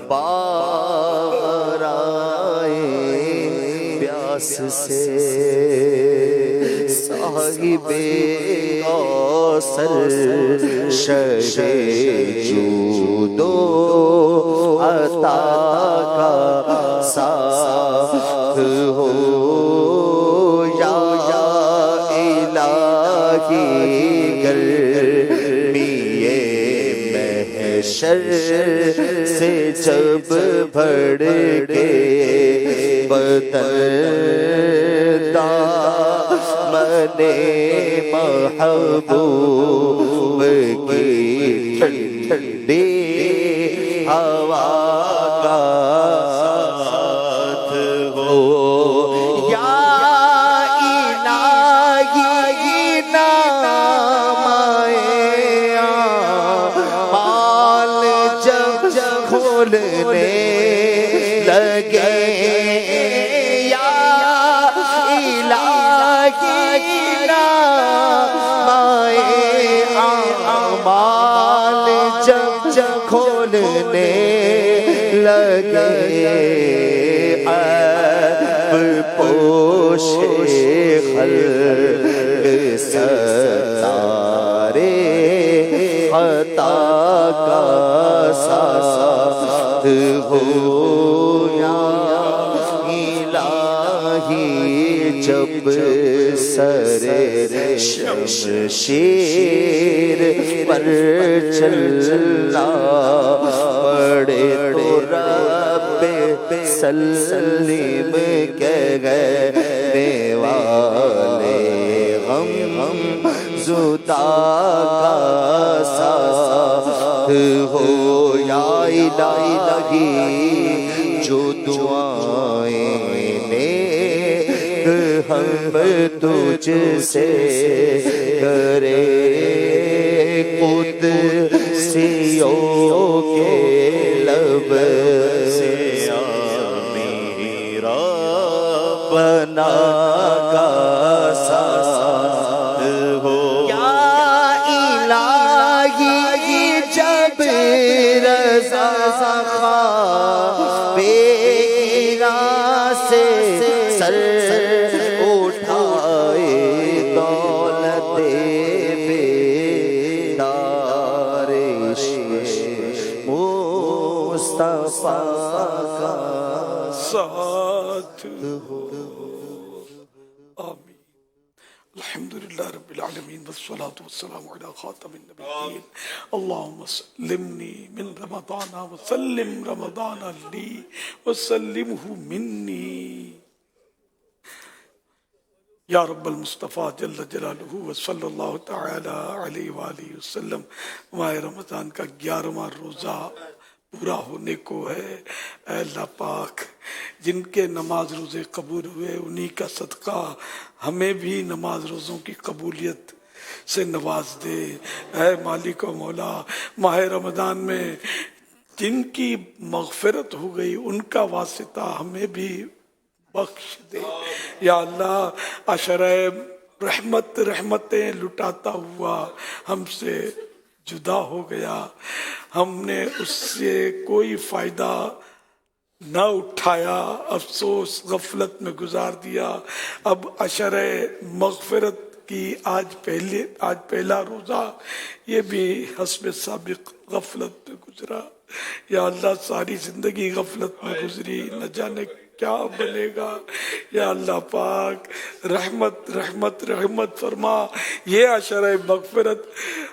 باہر آئے پیاس سے صاحب کوثر شہ جود و عطا کا ساتھ ہو یا الہی گرمی محشر سے جب بھڑ کے بدن دامن محبوب کی ٹھنڈی ہوا کا ساتھ ہو یا الہی نام پال جب کھولنے لگے یا الہی نام اعمال جب کھولنے لگے اب پوش خلق ستارے خطا کا ساتھ ہو یا الہی جب سر شمشیر پر چلنا پڑے تو رب سلم کہنے والے غم زدہ کا ساتھ ہو یا الہی جو دعائیں نیک ہم تجھ سے کرے قدسیوں کے لب سے میرا بنا کا ساتھ ہو یا الہی جب رضا بیرا سے سر اٹھائے دولت بیدار مصطفیٰ کا ساتھ ہو. آمین. الحمدللہ رب العالمین والصلاة والسلام علی خاتم النبیین اللہم سلمنی من رمضان وسلم رمضان لی وسلمہ منی یا رب المصطفیٰ جل جلالہ وصلی اللہ تعالی علیہ وآلہ وسلم. ماہ رمضان کا 11واں روزہ پورا ہونے کو ہے. اے اللہ پاک جن کے نماز روزے قبول ہوئے انہی کا صدقہ ہمیں بھی نماز روزوں کی قبولیت سے نواز دے. اے مالک و مولا ماہ رمضان میں جن کی مغفرت ہو گئی ان کا واسطہ ہمیں بھی بخش دے. یا اللہ عشرہ رحمتیں لٹاتا ہوا ہم سے جدا ہو گیا, ہم نے اس سے کوئی فائدہ نہ اٹھایا, افسوس غفلت میں گزار دیا. اب عشرہ مغفرت کی آج پہلا روزہ یہ بھی حسب سابق غفلت میں گزرا. یا اللہ ساری زندگی غفلت میں گزری, نہ جانے کیا بنے گا. یا اللہ پاک رحمت فرما. یہ عشرہ مغفرت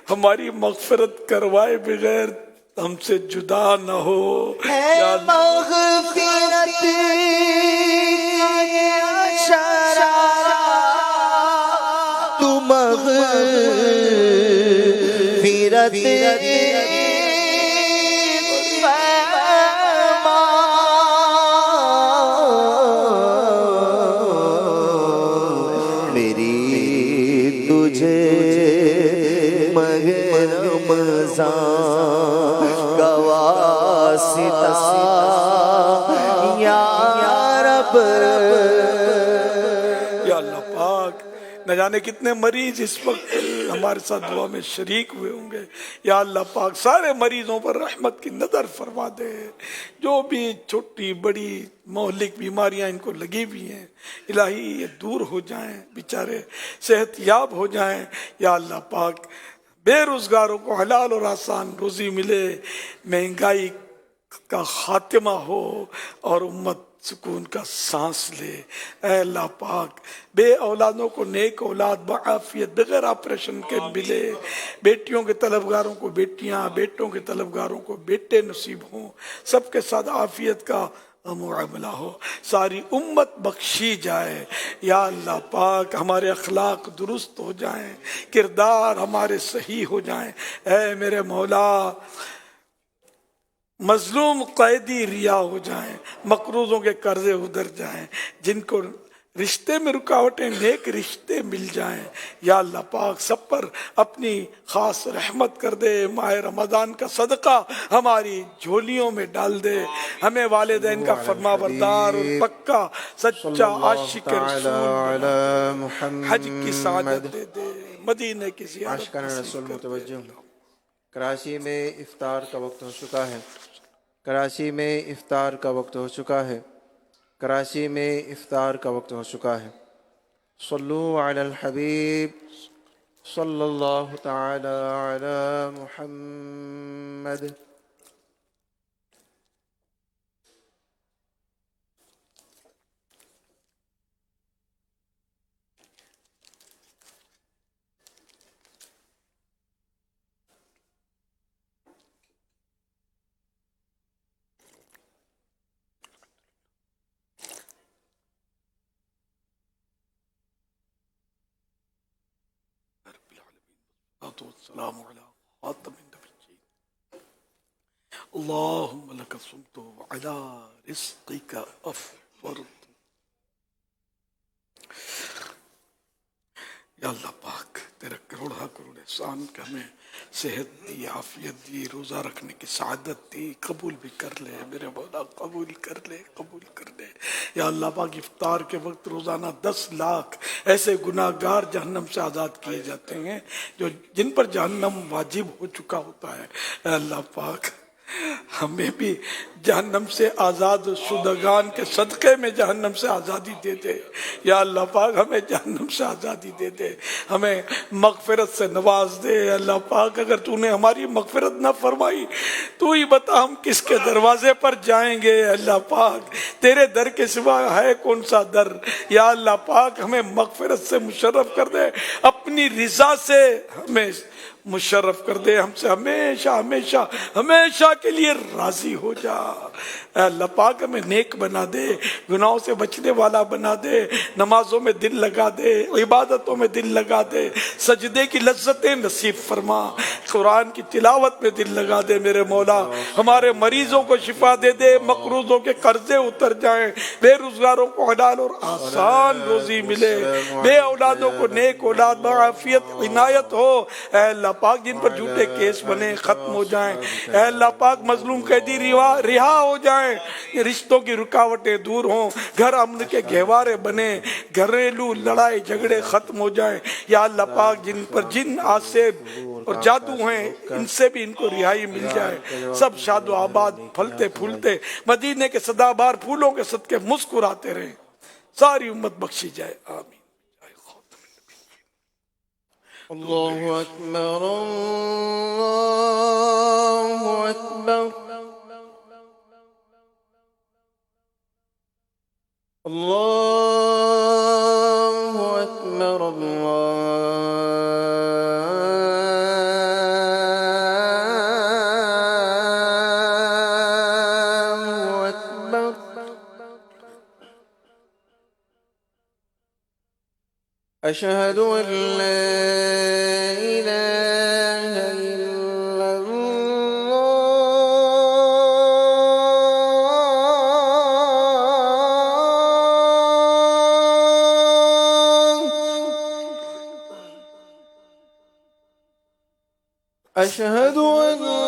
ہماری مغفرت کروائے بغیر ہم سے جدا نہ ہو. یا مغفرت تو مغفرت یا اللہ پاک نہ جانے کتنے مریض اس وقت ہمارے ساتھ دعا میں شریک ہوئے ہوں گے. یا اللہ پاک سارے مریضوں پر رحمت کی نظر فرما دے. جو بھی چھوٹی بڑی مہلک بیماریاں ان کو لگی ہوئی ہیں الہی یہ دور ہو جائیں, بیچارے صحت یاب ہو جائیں. یا اللہ پاک بے روزگاروں کو حلال اور آسان روزی ملے, مہنگائی کا خاتمہ ہو اور امت سکون کا سانس لے. اے اللہ پاک بے اولادوں کو نیک اولاد بعافیت بغیر آپریشن کے ملے. بیٹیوں کے طلبگاروں کو بیٹیاں, بیٹوں کے طلبگاروں کو بیٹے نصیب ہوں. سب کے ساتھ عافیت کا معاملہ ہو، ساری امت بخشی جائے یا اللہ پاک، ہمارے اخلاق درست ہو جائیں، کردار ہمارے صحیح ہو جائیں۔ اے میرے مولا، مظلوم قیدی ریا ہو جائیں، مقروضوں کے قرضے ادھر جائیں، جن کو رشتے میں رکاوٹیں نیک رشتے مل جائیں یا اللہ پاک، سب پر اپنی خاص رحمت کر دے۔ ماہ رمضان کا صدقہ ہماری جھولیوں میں ڈال دے، ہمیں والدین کا فرما بردار اور پکا سچا عاشق رسول حج کی سعادت دے دے، مدینے کی زیارت عاشقان نصیب رسول کر دے۔ متوجہ، کراچی میں افطار کا وقت ہو چکا ہے، کراچی میں افطار کا وقت ہو چکا ہے، کراچی میں افطار کا وقت ہو چکا ہے۔ صلو علی الحبیب صلی اللہ تعالی علی محمد۔ والسلام علی خاتم النبیین۔ اللہم لک صمت وعلی رزقک افطرت۔ یا اللہ پاک، تیرا کروڑا کروڑ احسان کہ ہمیں صحت دی، عافیت دی، روزہ رکھنے کی سعادت دی، قبول بھی کر لے میرے مولا، قبول کر لے، قبول کر لے یا اللہ پاک۔ افطار کے وقت روزانہ 10 لاکھ ایسے گناہگار جہنم سے آزاد کیے جاتے ہیں جن پر جہنم واجب ہو چکا ہوتا ہے۔ اے اللہ پاک، ہمیں بھی جہنم سے آزاد شدگان کے صدقے میں جہنم سے آزادی دے دے یا اللہ پاک، ہمیں جہنم سے آزادی دے دے، ہمیں مغفرت سے نواز دے اللہ پاک۔ اگر تو نے ہماری مغفرت نہ فرمائی تو ہی بتا ہم کس کے دروازے پر جائیں گے اللہ پاک، تیرے در کے سوا ہے کون سا در یا اللہ پاک۔ ہمیں مغفرت سے مشرف کر دے، اپنی رضا سے ہمیں مشرف کر دے، ہم سے ہمیشہ ہمیشہ ہمیشہ کے لیے راضی ہو جا۔ اے اللہ پاک، ہمیں نیک بنا دے، گناہوں سے بچنے والا بنا دے، نمازوں میں دل لگا دے، عبادتوں میں دل لگا دے، سجدے کی لذتیں نصیب فرما، قرآن کی تلاوت میں دل لگا دے میرے مولا۔ ہمارے مریضوں کو شفا دے دے، مقروضوں کے قرضے اتر جائیں، بے روزگاروں کو حلال اور آسان روزی ملے، بے اولادوں کو نیک اولاد بعافیت عنایت ہو۔ اے اللہ پاک، جن پر جھوٹے کیس بنے ختم ہو جائیں، اے اللہ پاک، مظلوم قیدی رہا ہو جائیں، رشتوں کی رکاوٹیں دور ہوں، گھر امن کے گہوارے بنے، گھریلو لڑائی جھگڑے ختم ہو جائیں یا اللہ پاک۔ جن پر جن آسیب اور جادو ہیں، ان سے بھی ان کو رہائی مل جائے، سب شاد و آباد پھلتے پھولتے مدینے کے سدا بار پھولوں کے صدقے مسکراتے رہیں، ساری امت بخشی جائے، آمین۔ اللہ اکبر، اللہ اکبر، اللہ اکبر، اللہ اکبر۔ اشہد ان لا الہ الا اللہ، اشہد ان لا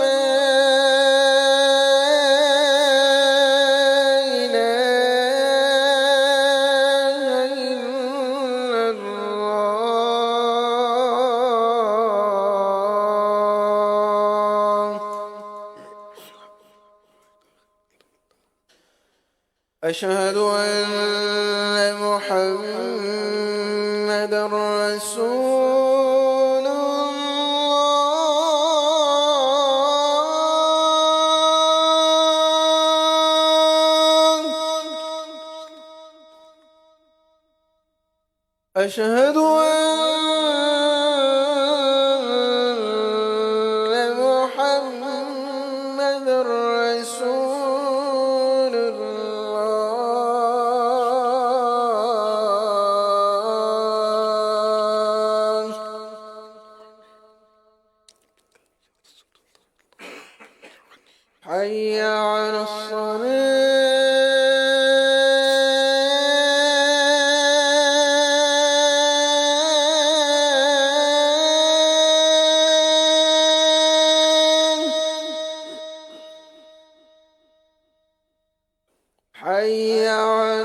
أشهد أن محمد رسول الله، أشهد أن محمد رسول الله، حي على الصلاة حي على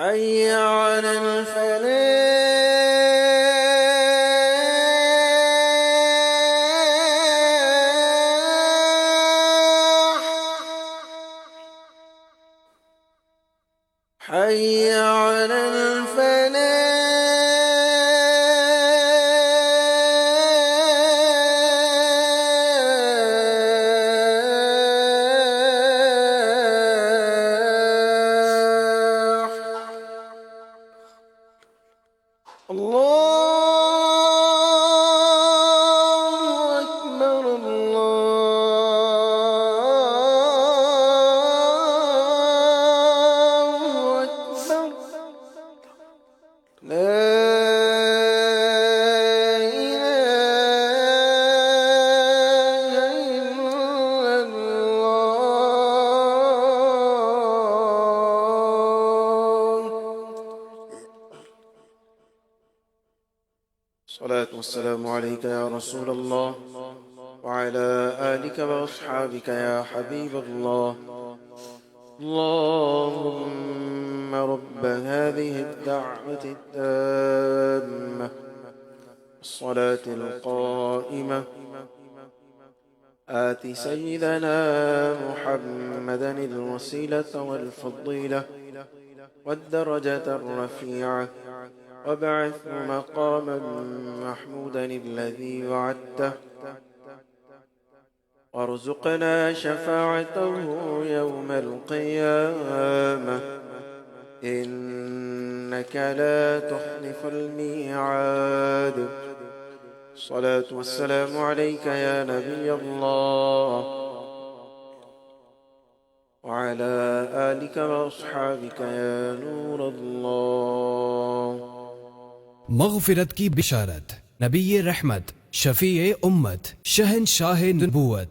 حي على الفلاح حي على الفلاح الله أكبر الله أكبر لا إله إلا الله. الصلاة والسلام عليك يا رسول الله وعلى آلك وأصحابك يا حبيب الله. اللهم رب هذه الدعوة التامة الصلاة القائمة آت سيدنا محمدا الوسيلة والفضيلة والدرجة الرفيعة وابعث مقاما محمودا الذي وعدته وارزقنا شفاعته يوم القيامة إنك لا تخلف الميعاد. الصلاة والسلام عليك يا نبي الله وعلى آلك وأصحابك يا نور الله. مغفرت کی بشارت، نبی رحمت، شفیع امت، شہنشاہ نبوت،